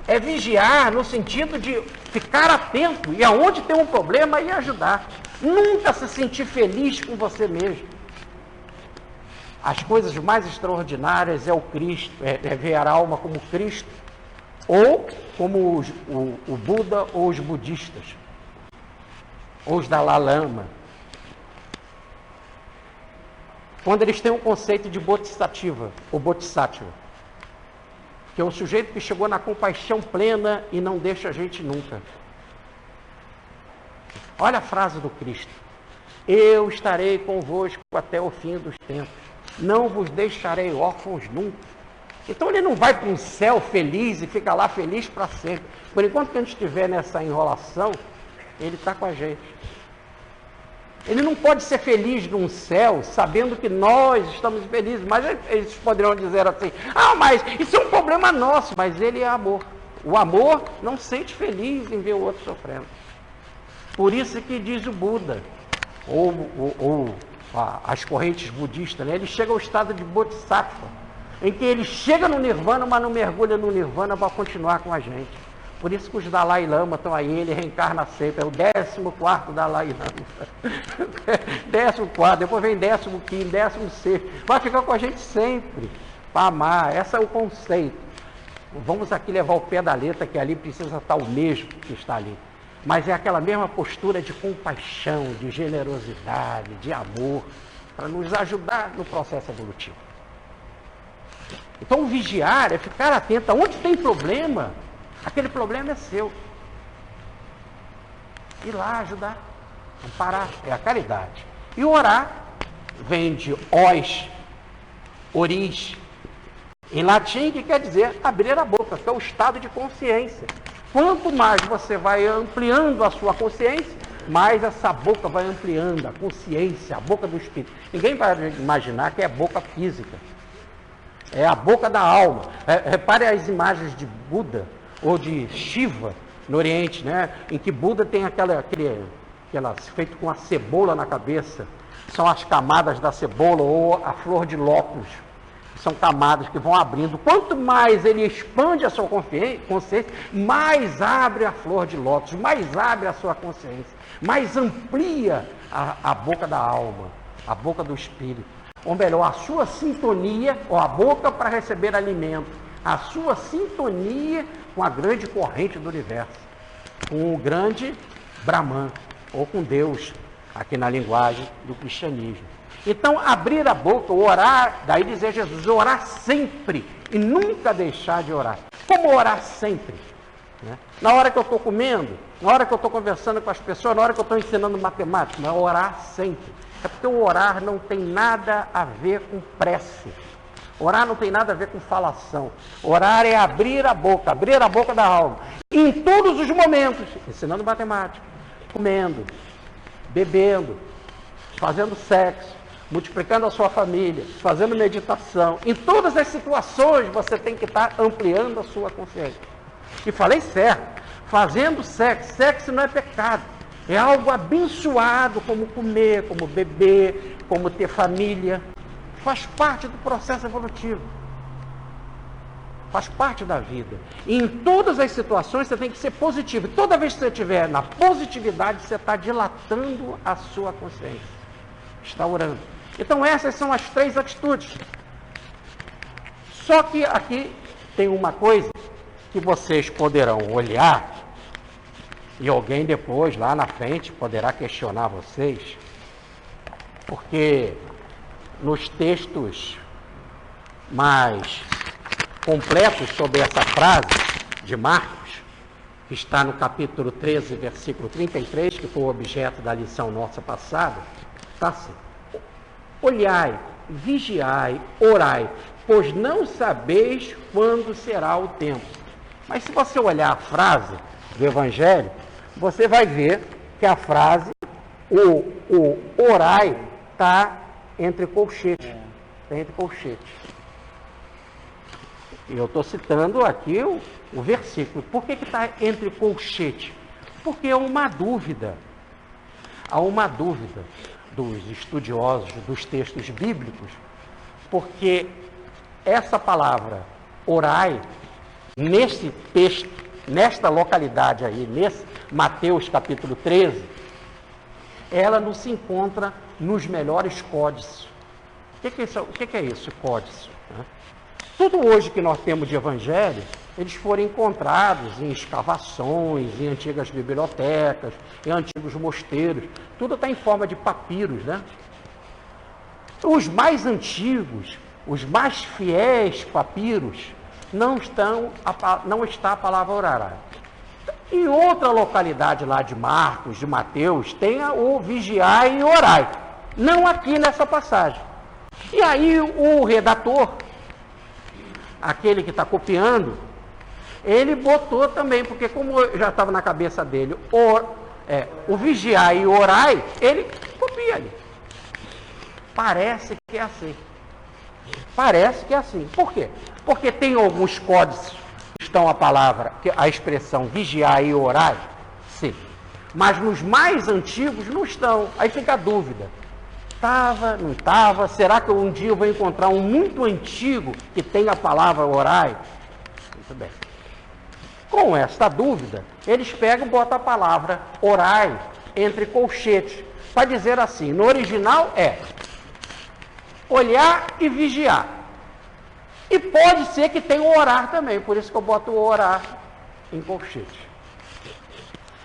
É vigiar no sentido de ficar atento e aonde tem um problema e ajudar. Nunca se sentir feliz com você mesmo. As coisas mais extraordinárias é o Cristo, é ver a alma como Cristo, ou como o Buda ou os budistas, ou os Dalai Lama. Quando eles têm um conceito de bodhisattva, ou bodhisattva, que é um sujeito que chegou na compaixão plena e não deixa a gente nunca. Olha a frase do Cristo: eu estarei convosco até o fim dos tempos, não vos deixarei órfãos nunca. Então ele não vai para um céu feliz e fica lá feliz para sempre. Por enquanto que a gente estiver nessa enrolação, ele está com a gente. Ele não pode ser feliz num céu sabendo que nós estamos felizes. Mas eles poderão dizer assim: mas isso é um problema nosso. Mas ele é amor. O amor não se sente feliz em ver o outro sofrendo. Por isso que diz o Buda, ou as correntes budistas, né? Ele chega ao estado de bodhisattva, em que ele chega no nirvana, mas não mergulha no nirvana para continuar com a gente. Por isso que os Dalai Lama estão aí, ele reencarna sempre, é o 14º Dalai Lama. 14º, depois vem 15º, 16º, vai ficar com a gente sempre, para amar, esse é o conceito. Vamos aqui levar o pé da letra, que ali precisa estar o mesmo que está ali. Mas é aquela mesma postura de compaixão, de generosidade, de amor, para nos ajudar no processo evolutivo. Então, vigiar é ficar atento. Onde tem problema, aquele problema é seu. Ir lá ajudar, amparar, é a caridade. E orar vem de os, oris, em latim, que quer dizer abrir a boca, que é o estado de consciência. Quanto mais você vai ampliando a sua consciência, mais essa boca vai ampliando a consciência, a boca do espírito. Ninguém vai imaginar que é boca física. É a boca da alma. Repare as imagens de Buda ou de Shiva no Oriente, né? Em que Buda tem aquela feito com a cebola na cabeça. São as camadas da cebola ou a flor de lótus. São camadas que vão abrindo. Quanto mais ele expande a sua consciência, mais abre a flor de lótus, mais abre a sua consciência, mais amplia a boca da alma, a boca do espírito. Ou melhor, a sua sintonia, ou a boca para receber alimento, a sua sintonia com a grande corrente do universo, com o grande Brahman, ou com Deus, aqui na linguagem do cristianismo. Então, abrir a boca, orar, daí dizer Jesus, orar sempre e nunca deixar de orar. Como orar sempre? Né? Na hora que eu estou comendo, na hora que eu estou conversando com as pessoas, na hora que eu estou ensinando matemática, mas orar sempre. É porque o orar não tem nada a ver com prece. Orar não tem nada a ver com falação. Orar é abrir a boca da alma. Em todos os momentos, ensinando matemática, comendo, bebendo, fazendo sexo, multiplicando a sua família, fazendo meditação. Em todas as situações você tem que estar ampliando a sua consciência. E falei certo, fazendo sexo. Sexo não é pecado. É algo abençoado, como comer, como beber, como ter família. Faz parte do processo evolutivo. Faz parte da vida. E em todas as situações você tem que ser positivo. E toda vez que você estiver na positividade, você está dilatando a sua consciência. Está orando. Então essas são as 3 atitudes. Só que aqui tem uma coisa que vocês poderão olhar, e alguém depois, lá na frente, poderá questionar vocês, porque nos textos mais completos sobre essa frase de Marcos, que está no capítulo 13, versículo 33, que foi o objeto da lição nossa passada, está assim: olhai, vigiai, orai, pois não sabeis quando será o tempo. Mas se você olhar a frase do Evangelho, você vai ver que a frase, o orai, está entre colchetes. Está entre colchetes. E eu estou citando aqui o versículo. Por que está entre colchetes? Porque há uma dúvida. Há uma dúvida dos estudiosos dos textos bíblicos, porque essa palavra orai, nesse texto, nesta localidade aí, nesse Mateus capítulo 13, ela não se encontra nos melhores códices. O que é isso, códice? Tudo hoje que nós temos de evangelho, eles foram encontrados em escavações, em antigas bibliotecas, em antigos mosteiros. Tudo está em forma de papiros, né? Os mais antigos, os mais fiéis papiros, não está a palavra orar. Em outra localidade lá de Marcos, de Mateus, tem o vigiai e orai. Não aqui nessa passagem. E aí o redator, aquele que está copiando, ele botou também, porque como já estava na cabeça dele, o vigiai e orai, ele copia ali. Parece que é assim. Parece que é assim. Por quê? Porque tem alguns códices que estão a expressão vigiar e orar, sim. Mas nos mais antigos não estão. Aí fica a dúvida. Estava, não estava? Será que um dia eu vou encontrar um muito antigo que tem a palavra orai? Muito bem. Com esta dúvida, eles pegam e botam a palavra orai entre colchetes, para dizer assim, no original é olhar e vigiar. E pode ser que tenha o orar também, por isso que eu boto o orar em colchete.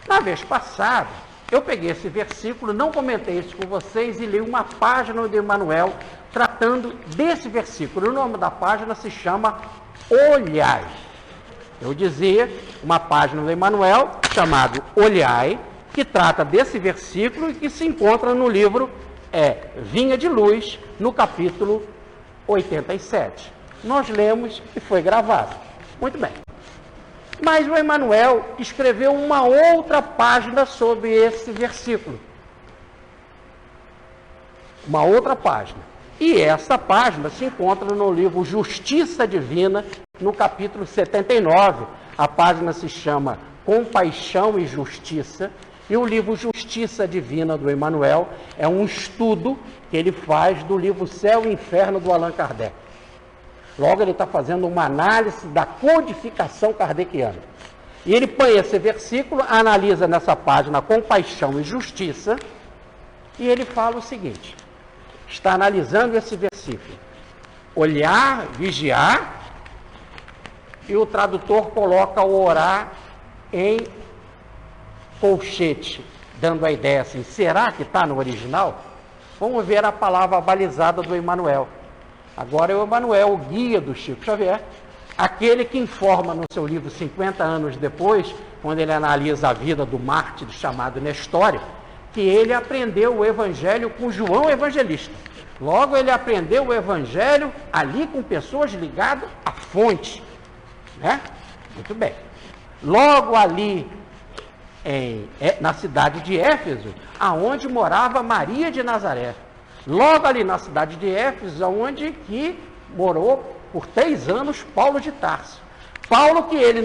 Na vez passada, eu peguei esse versículo, não comentei isso com vocês e li uma página do Emmanuel tratando desse versículo. O nome da página se chama Olhai. Eu dizia uma página do Emmanuel chamado Olhai, que trata desse versículo e que se encontra no livro é vinha de luz, no capítulo 87. Nós lemos e foi gravado. Muito bem. Mas o Emmanuel escreveu uma outra página sobre esse versículo. Uma outra página. E essa página se encontra no livro Justiça Divina, no capítulo 79. A página se chama Compaixão e Justiça. E o livro Justiça Divina do Emmanuel é um estudo que ele faz do livro Céu e Inferno do Allan Kardec. Logo, ele está fazendo uma análise da codificação kardeciana. E ele põe esse versículo, analisa nessa página Compaixão e Justiça, e ele fala o seguinte, está analisando esse versículo, olhar, vigiar, e o tradutor coloca o orar em colchete, dando a ideia assim, será que está no original? Vamos ver a palavra balizada do Emmanuel. Agora é o Emmanuel, o guia do Chico Xavier, aquele que informa no seu livro 50 anos depois, quando ele analisa a vida do mártir chamado Nestório, que ele aprendeu o Evangelho com João Evangelista. Logo, ele aprendeu o Evangelho ali com pessoas ligadas à fonte. Né? Muito bem. Logo ali, na cidade de Éfeso, aonde morava Maria de Nazaré. Logo ali na cidade de Éfeso, onde que morou por 3 anos Paulo de Tarso. Paulo, que ele,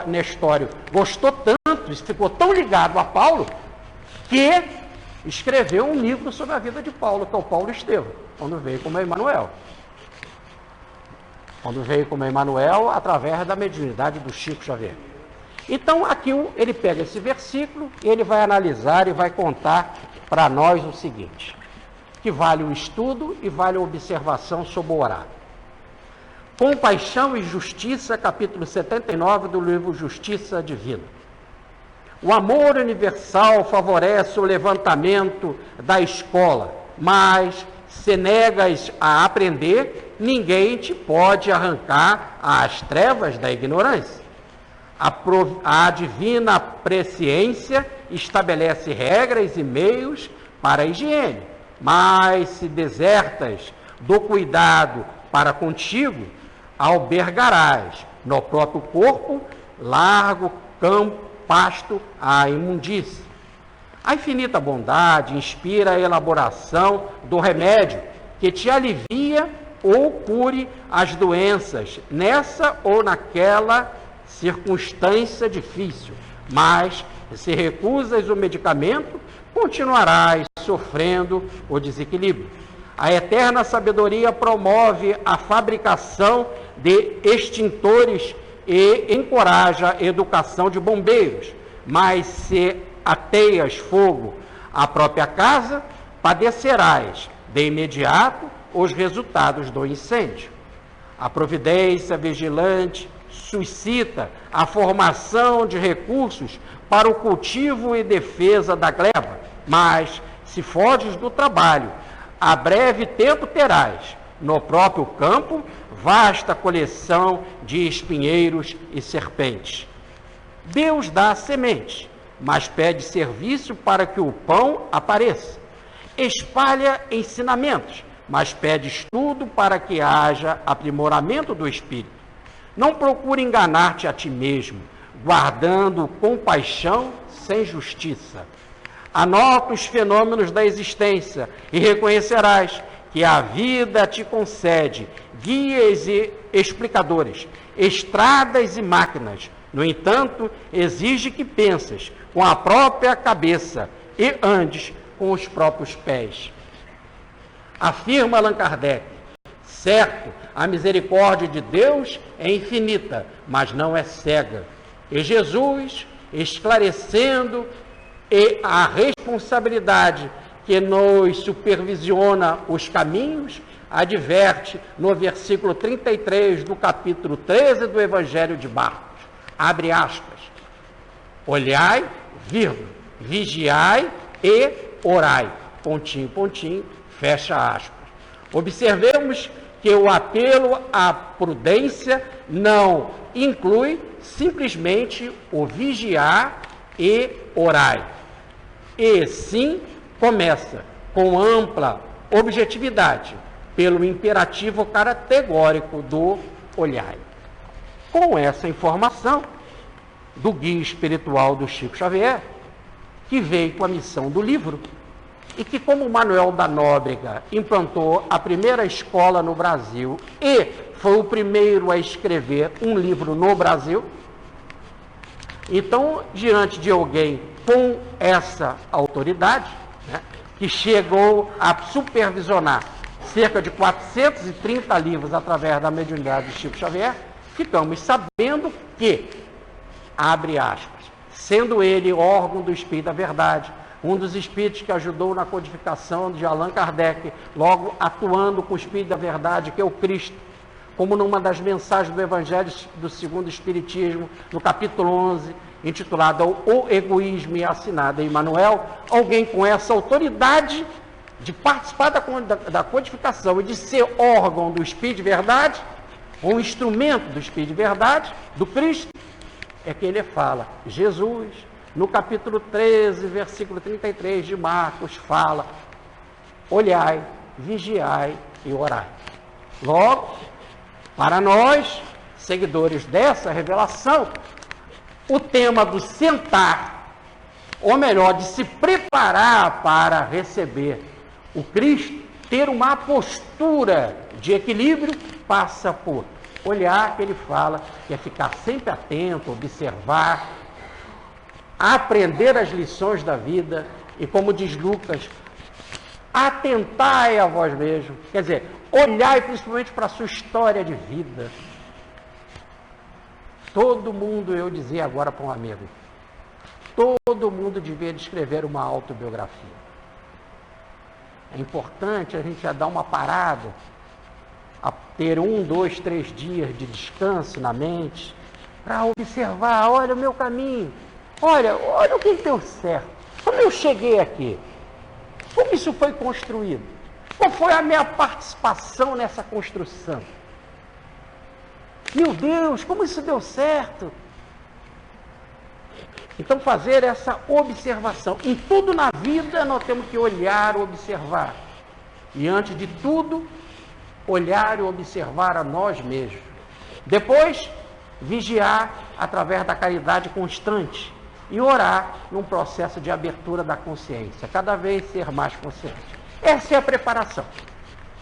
Nestório, gostou tanto, ficou tão ligado a Paulo, que escreveu um livro sobre a vida de Paulo, que é o Paulo Estevão, quando veio como Emmanuel. Quando veio como Emmanuel, através da mediunidade do Chico Xavier. Então, aqui ele pega esse versículo, e ele vai analisar e vai contar para nós o seguinte, que vale o estudo e vale a observação sobre o orar. Compaixão e Justiça, capítulo 79 do livro Justiça Divina. O amor universal favorece o levantamento da escola, mas se negas a aprender, ninguém te pode arrancar às trevas da ignorância. A divina presciência estabelece regras e meios para a higiene, mas se desertas do cuidado para contigo, albergarás no próprio corpo largo campo, pasto à imundície. A infinita bondade inspira a elaboração do remédio que te alivia ou cure as doenças nessa ou naquela circunstância difícil, mas se recusas o medicamento, continuarás sofrendo o desequilíbrio. A eterna sabedoria promove a fabricação de extintores e encoraja a educação de bombeiros, mas se ateias fogo à própria casa, padecerás de imediato os resultados do incêndio. A providência vigilante suscita a formação de recursos para o cultivo e defesa da gleba, mas se foges do trabalho, a breve tempo terás, no próprio campo, vasta coleção de espinheiros e serpentes. Deus dá a semente, mas pede serviço para que o pão apareça. Espalha ensinamentos, mas pede estudo para que haja aprimoramento do espírito. Não procure enganar-te a ti mesmo, guardando compaixão sem justiça. Anota os fenômenos da existência e reconhecerás que a vida te concede guias e explicadores, estradas e máquinas. No entanto, exige que penses com a própria cabeça e andes com os próprios pés. Afirma Allan Kardec, certo, a misericórdia de Deus é infinita, mas não é cega. E Jesus, esclarecendo a responsabilidade que nos supervisiona os caminhos, adverte no versículo 33 do capítulo 13 do Evangelho de Marcos, abre aspas, olhai, vírgula, vigiai e orai, pontinho, pontinho, fecha aspas. Observemos que o apelo à prudência não inclui simplesmente o vigiar e orai, e sim começa com ampla objetividade, pelo imperativo categórico do olhai. Com essa informação do guia espiritual do Chico Xavier, que veio com a missão do livro, e que, como Manuel da Nóbrega implantou a primeira escola no Brasil e foi o primeiro a escrever um livro no Brasil, então, diante de alguém com essa autoridade, né, que chegou a supervisionar cerca de 430 livros através da mediunidade de Chico Xavier, ficamos sabendo que, abre aspas, sendo ele órgão do Espírito da Verdade, um dos espíritos que ajudou na codificação de Allan Kardec, logo atuando com o Espírito da Verdade, que é o Cristo, como numa das mensagens do Evangelho do Segundo Espiritismo, no capítulo 11, intitulado O Egoísmo, e assinado em Emmanuel, alguém com essa autoridade de participar da codificação e de ser órgão do Espírito de Verdade, ou instrumento do Espírito de Verdade, do Cristo, é que ele fala. Jesus, no capítulo 13, versículo 33 de Marcos, fala: olhai, vigiai e orai. Logo, para nós, seguidores dessa revelação, o tema do sentar, ou melhor, de se preparar para receber o Cristo, ter uma postura de equilíbrio, passa por olhar, que ele fala, que é ficar sempre atento, observar, aprender as lições da vida, e como diz Lucas, atentai a vós mesmos, quer dizer, olhai principalmente para a sua história de vida. Todo mundo, eu dizia agora para um amigo, todo mundo devia escrever uma autobiografia. É importante a gente já dar uma parada, a ter 1, 2, 3 dias de descanso na mente, para observar, olha o meu caminho, olha o que deu certo, como eu cheguei aqui, como isso foi construído, qual foi a minha participação nessa construção. Meu Deus, como isso deu certo. Então, fazer essa observação. Em tudo na vida nós temos que olhar, observar. E antes de tudo, olhar e observar a nós mesmos. Depois, vigiar através da caridade constante. E orar num processo de abertura da consciência. Cada vez ser mais consciente. Essa é a preparação.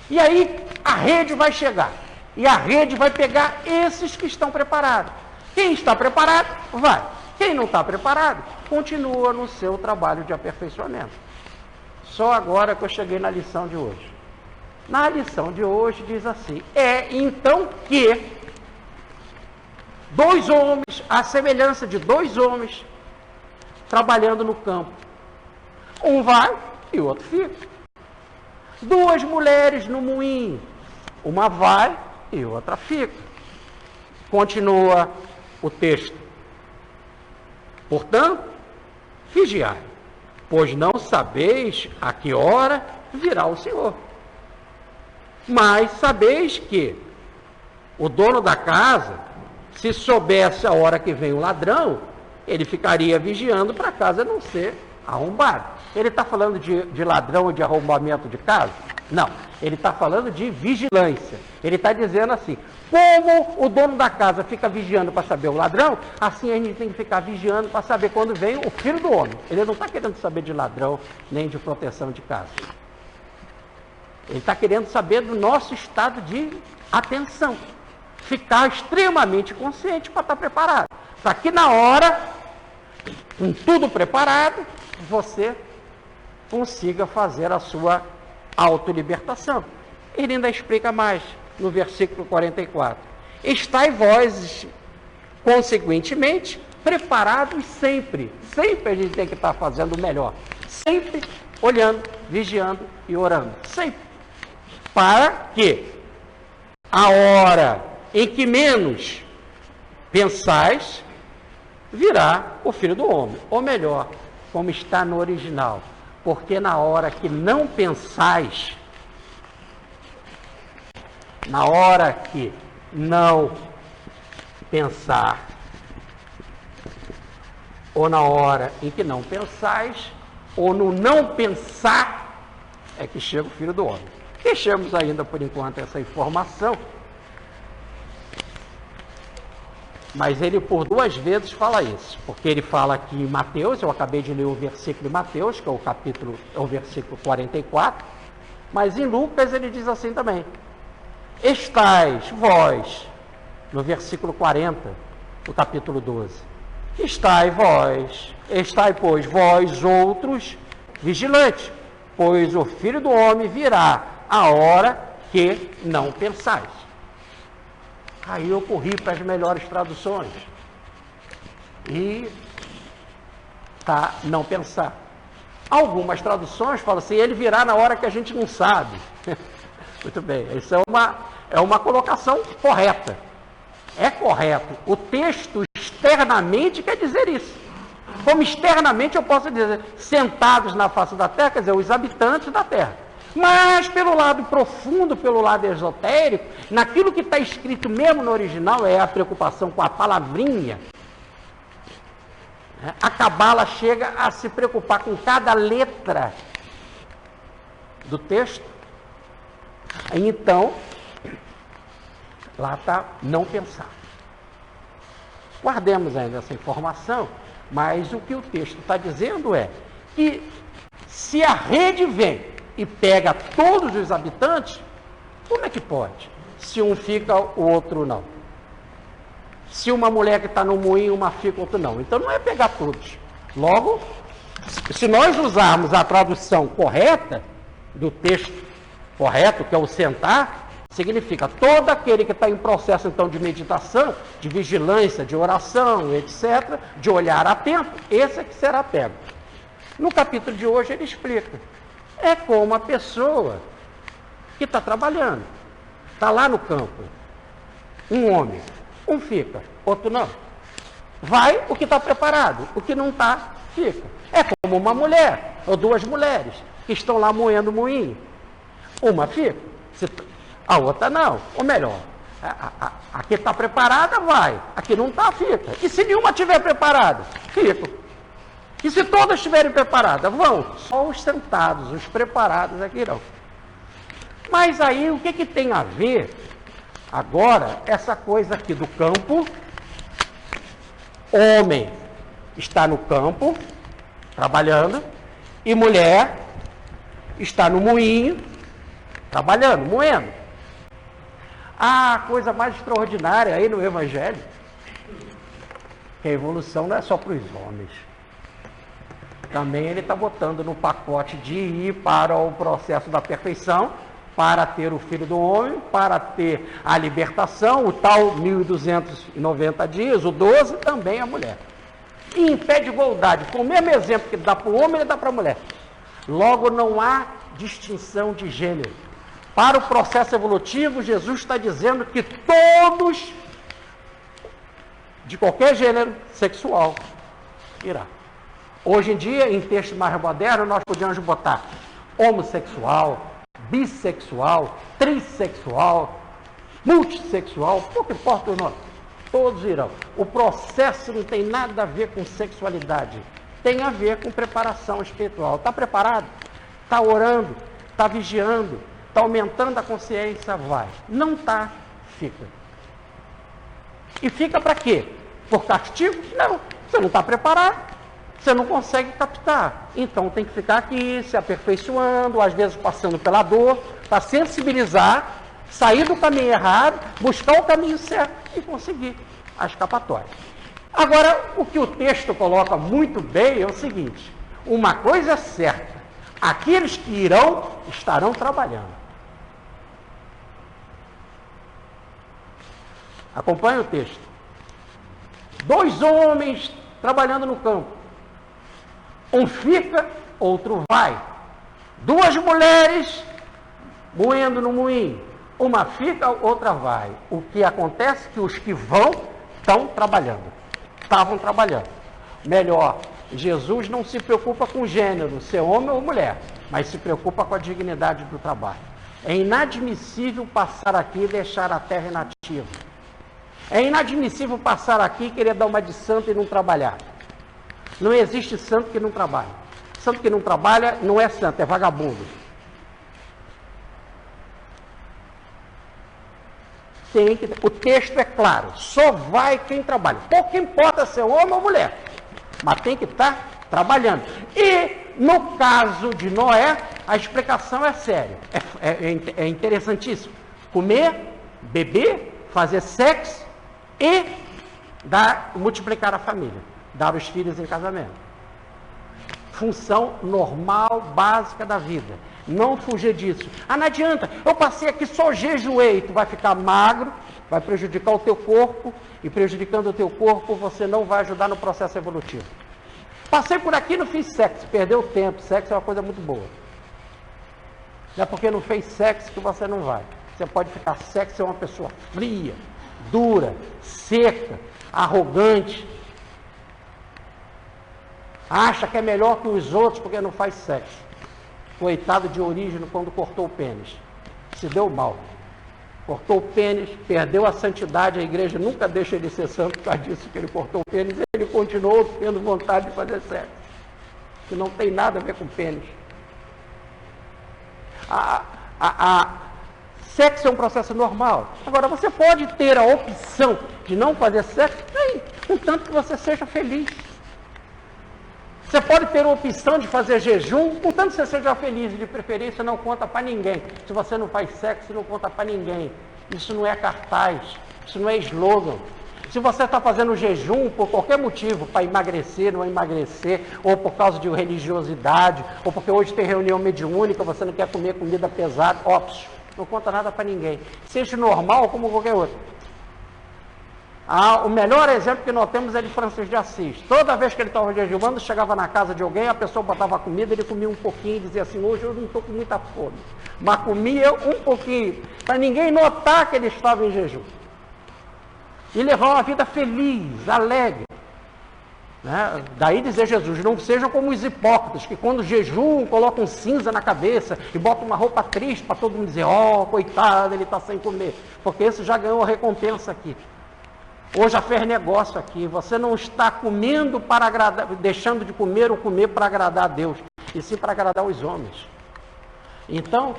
E aí, a rede vai chegar. E a rede vai pegar esses que estão preparados. Quem está preparado, vai. Quem não está preparado, continua no seu trabalho de aperfeiçoamento. Só agora que eu cheguei na lição de hoje. Na lição de hoje diz assim: é então que 2 homens, a semelhança de 2 homens, trabalhando no campo. Um vai e o outro fica. 2 mulheres no moinho. Uma vai e outra fica. Continua o texto. Portanto, vigiai, pois não sabeis a que hora virá o Senhor. Mas sabeis que o dono da casa, se soubesse a hora que vem o ladrão, ele ficaria vigiando para a casa não ser arrombada. Ele está falando de ladrão ou de arrombamento de casa? Não, ele está falando de vigilância. Ele está dizendo assim: como o dono da casa fica vigiando para saber o ladrão, assim a gente tem que ficar vigiando para saber quando vem o filho do homem. Ele não está querendo saber de ladrão, nem de proteção de casa. Ele está querendo saber do nosso estado de atenção. Ficar extremamente consciente para estar preparado. Para que na hora, com tudo preparado, você consiga fazer a sua autolibertação. Ele ainda explica mais no versículo 44. Estai vós, consequentemente, preparados sempre. Sempre a gente tem que estar fazendo o melhor. Sempre olhando, vigiando e orando. Sempre. Para que a hora em que menos pensais, virá o Filho do Homem. Ou melhor, como está no original. Porque na hora que não pensais, na hora que não pensar, ou na hora em que não pensais, ou no não pensar, é que chega o Filho do Homem. Deixemos ainda por enquanto essa informação, mas ele por 2 vezes fala isso, porque ele fala aqui em Mateus, eu acabei de ler o versículo de Mateus, que é o versículo 44, mas em Lucas ele diz assim também: estais vós, no versículo 40, do capítulo 12, estai, pois, vós outros vigilantes, pois o Filho do Homem virá a hora que não pensais. Aí eu corri para as melhores traduções e não pensar. Algumas traduções falam assim: ele virá na hora que a gente não sabe. Muito bem, isso é uma colocação correta. É correto. O texto externamente quer dizer isso. Como externamente eu posso dizer sentados na face da terra, quer dizer, os habitantes da terra. Mas pelo lado profundo, pelo lado esotérico, naquilo que está escrito mesmo no original, é a preocupação com a palavrinha. A Cabala chega a se preocupar com cada letra do texto. Então, lá está não pensar. Guardemos ainda essa informação, mas o que o texto está dizendo é que se a rede vem e pega todos os habitantes, como é que pode? Se um fica, o outro não. Se uma mulher que está no moinho, uma fica, outra não. Então não é pegar todos. Logo, se nós usarmos a tradução correta do texto correto, que é o sentar, significa todo aquele que está em processo então de meditação, de vigilância, de oração, etc., de olhar atento, esse é que será pego. No capítulo de hoje ele explica. É como a pessoa que está trabalhando, está lá no campo. Um homem, um fica, outro não. Vai o que está preparado, o que não está, fica. É como uma mulher, ou 2 mulheres, que estão lá moendo moinho. Uma fica, a outra não. Ou melhor, a que está preparada vai, a que não está, fica. E se nenhuma estiver preparada, fica. E se todas estiverem preparadas, vão. Só os sentados, os preparados aqui não. Mas aí o que tem a ver agora essa coisa aqui do campo? Homem está no campo, trabalhando, e mulher está no moinho, trabalhando, moendo. A coisa mais extraordinária aí no Evangelho, que a evolução não é só para os homens. Também ele está botando no pacote de ir para o processo da perfeição, para ter o Filho do Homem, para ter a libertação, o tal 1290 dias, o 12, também a mulher. E em pé de igualdade, com o mesmo exemplo que ele dá para o homem, ele dá para a mulher. Logo, não há distinção de gênero. Para o processo evolutivo, Jesus está dizendo que todos, de qualquer gênero sexual, irá. Hoje em dia, em texto mais moderno, nós podemos botar homossexual, bissexual, trissexual, multissexual, pouco importa o nome, todos irão. O processo não tem nada a ver com sexualidade, tem a ver com preparação espiritual. Está preparado? Está orando? Está vigiando? Está aumentando a consciência? Vai. Não está? Fica. E fica para quê? Por castigo? Não. Você não está preparado. Você não consegue captar. Então tem que ficar aqui, se aperfeiçoando, às vezes passando pela dor, para sensibilizar, sair do caminho errado, buscar o caminho certo e conseguir a escapatória. Agora, o que o texto coloca muito bem é o seguinte: uma coisa é certa, aqueles que irão, estarão trabalhando. Acompanhe o texto. 2 homens trabalhando no campo. Um fica, outro vai. 2 mulheres moendo no moinho. Uma fica, outra vai. O que acontece é que os que vão estão trabalhando. Estavam trabalhando. Melhor, Jesus não se preocupa com gênero, ser homem ou mulher, mas se preocupa com a dignidade do trabalho. É inadmissível passar aqui e deixar a terra inativa. É inadmissível passar aqui e querer dar uma de santo e não trabalhar. Não existe santo que não trabalha. Santo que não trabalha não é santo, é vagabundo. O texto é claro, só vai quem trabalha. Pouco importa se é homem ou mulher, mas tem que estar trabalhando. E no caso de Noé, a explicação é séria, é interessantíssimo. Comer, beber, fazer sexo e multiplicar a família, dar os filhos em casamento. Função normal, básica da vida. Não fugir disso. Ah, não adianta, eu passei aqui, só jejuei. Tu vai ficar magro, vai prejudicar o teu corpo, e prejudicando o teu corpo, você não vai ajudar no processo evolutivo. Passei por aqui e não fiz sexo, perdeu tempo. Sexo é uma coisa muito boa. Não é porque não fez sexo que você não vai. Você pode ficar sexo, é uma pessoa fria, dura, seca, arrogante. Acha que é melhor que os outros porque não faz sexo. Coitado de Orígenes quando cortou o pênis. Se deu mal. Cortou o pênis, perdeu a santidade, a igreja nunca deixa ele ser santo por causa disso que ele cortou o pênis, ele continuou tendo vontade de fazer sexo. Que não tem nada a ver com pênis. Sexo é um processo normal. Agora, você pode ter a opção de não fazer sexo, contanto que você seja feliz. Você pode ter a opção de fazer jejum, contanto que você seja feliz, e de preferência não conta para ninguém. Se você não faz sexo, não conta para ninguém. Isso não é cartaz, isso não é slogan. Se você está fazendo jejum por qualquer motivo, para emagrecer, não emagrecer, ou por causa de religiosidade, ou porque hoje tem reunião mediúnica, você não quer comer comida pesada, não conta nada para ninguém. Seja normal como qualquer outro. O melhor exemplo que nós temos é de Francisco de Assis. Toda vez que ele estava jejuando, chegava na casa de alguém, a pessoa botava comida, ele comia um pouquinho e dizia assim, hoje eu não estou com muita fome. Mas comia um pouquinho, para ninguém notar que ele estava em jejum. E levar uma vida feliz, alegre. Né? Daí dizer Jesus, não sejam como os hipócritas, que quando jejuam, colocam cinza na cabeça e botam uma roupa triste para todo mundo dizer, coitado, ele está sem comer. Porque esse já ganhou a recompensa aqui. Hoje já fez negócio aqui, você não está comendo para agradar, deixando de comer ou comer para agradar a Deus, e sim para agradar os homens. Então,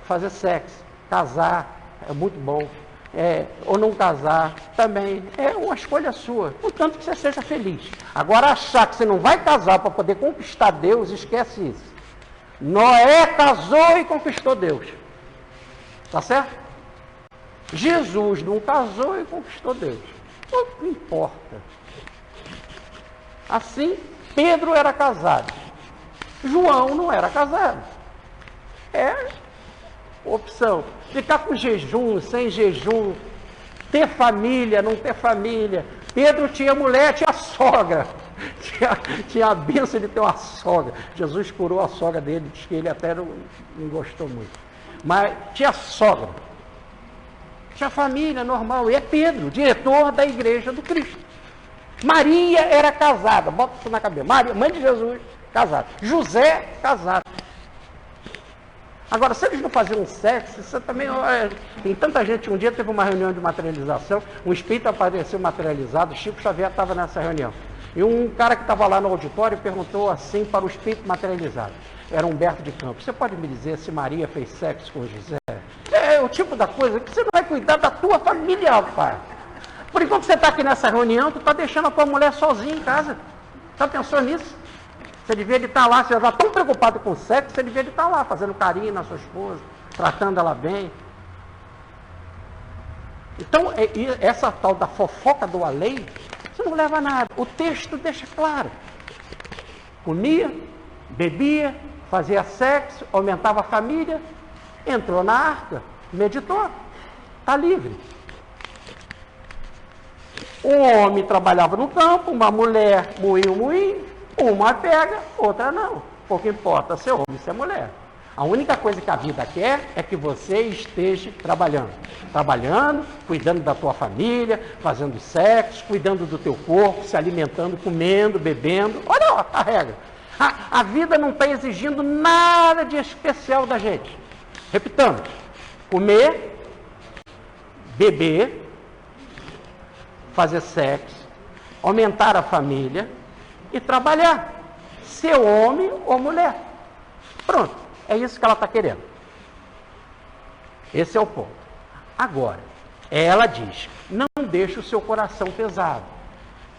fazer sexo, casar, é muito bom, ou não casar, também é uma escolha sua, contanto que você seja feliz. Agora, achar que você não vai casar para poder conquistar Deus, esquece isso. Noé casou e conquistou Deus, tá certo? Jesus não casou e conquistou Deus. Não importa. Assim, Pedro era casado. João não era casado. É opção. Ficar com jejum, sem jejum, ter família, não ter família. Pedro tinha mulher, tinha sogra. Tinha a bênção de ter uma sogra. Jesus curou a sogra dele, diz que ele até não gostou muito. Mas tinha sogra. Tinha família normal, e é Pedro, diretor da igreja do Cristo. Maria era casada, bota isso na cabeça. Maria, mãe de Jesus, casada. José, casado. Agora, se eles não faziam sexo, isso também... tem tanta gente, um dia teve uma reunião de materialização, um espírito apareceu materializado, Chico Xavier estava nessa reunião. E um cara que estava lá no auditório perguntou assim para o espírito materializado. Era Humberto de Campos. Você pode me dizer se Maria fez sexo com José? É o tipo da coisa que você não vai cuidar da tua família, rapaz. Por enquanto você está aqui nessa reunião, tu está deixando a tua mulher sozinha em casa. Já pensou nisso? Você devia de estar lá, você já está tão preocupado com o sexo, você devia de estar lá, fazendo carinho na sua esposa, tratando ela bem. Então, essa tal da fofoca do além, você não leva a nada. O texto deixa claro. Comia, bebia, fazia sexo, aumentava a família, entrou na arca, meditou, está livre. Um homem trabalhava no campo, uma mulher moía o moinho, uma pega, outra não. Pouco importa ser homem, ser mulher. A única coisa que a vida quer é que você esteja trabalhando. Trabalhando, cuidando da tua família, fazendo sexo, cuidando do teu corpo, se alimentando, comendo, bebendo. Olha a regra. A vida não está exigindo nada de especial da gente. Repitamos. Comer, beber, fazer sexo, aumentar a família e trabalhar. Ser homem ou mulher. Pronto. É isso que ela está querendo. Esse é o ponto. Agora, Ela diz, não deixe o seu coração pesado,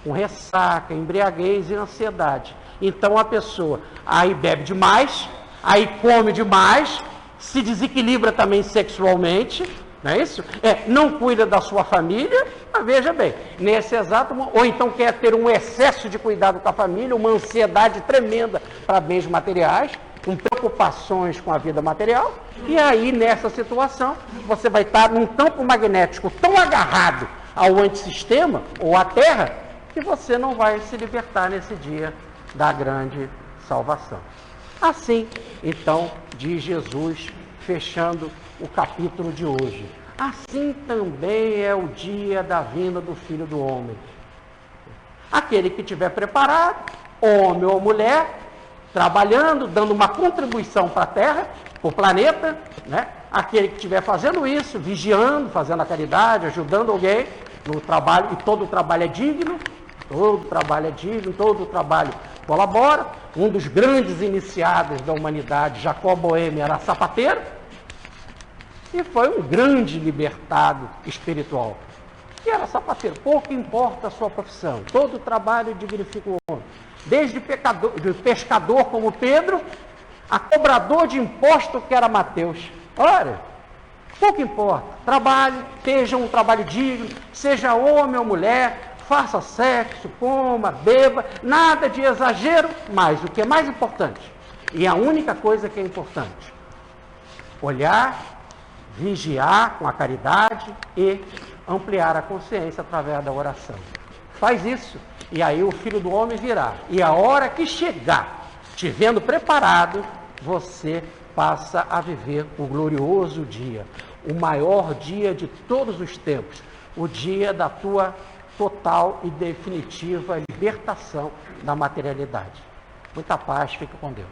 com ressaca, embriaguez e ansiedade. Então a pessoa aí bebe demais, aí come demais, se desequilibra também sexualmente, não é isso? Não cuida da sua família, mas veja bem, nesse exato momento, ou então quer ter um excesso de cuidado com a família, uma ansiedade tremenda para bens materiais, com preocupações com a vida material, e aí nessa situação você vai estar num campo magnético tão agarrado ao antissistema ou à Terra, que você não vai se libertar nesse dia da grande salvação. Assim, então, diz Jesus, fechando o capítulo de hoje, assim também é o dia da vinda do Filho do Homem. Aquele que estiver preparado, homem ou mulher, trabalhando, dando uma contribuição para a Terra, para o planeta, né? Aquele que estiver fazendo isso, vigiando, fazendo a caridade, ajudando alguém no trabalho, e todo o trabalho é digno, todo o trabalho colabora. Um dos grandes iniciados da humanidade, Jacob Boehme, era sapateiro, e foi um grande libertado espiritual. E era sapateiro, pouco importa a sua profissão, todo o trabalho dignifica o homem. Desde de pescador como Pedro, a cobrador de imposto que era Mateus. Olha, pouco importa, trabalhe, seja um trabalho digno, seja homem ou mulher, faça sexo, coma, beba, nada de exagero, mas o que é mais importante, e a única coisa que é importante, olhar, vigiar com a caridade e ampliar a consciência através da oração. Faz isso, e aí o Filho do Homem virá. E a hora que chegar, te vendo preparado, você passa a viver o glorioso dia, o maior dia de todos os tempos, o dia da tua total e definitiva libertação da materialidade. Muita paz, fique com Deus.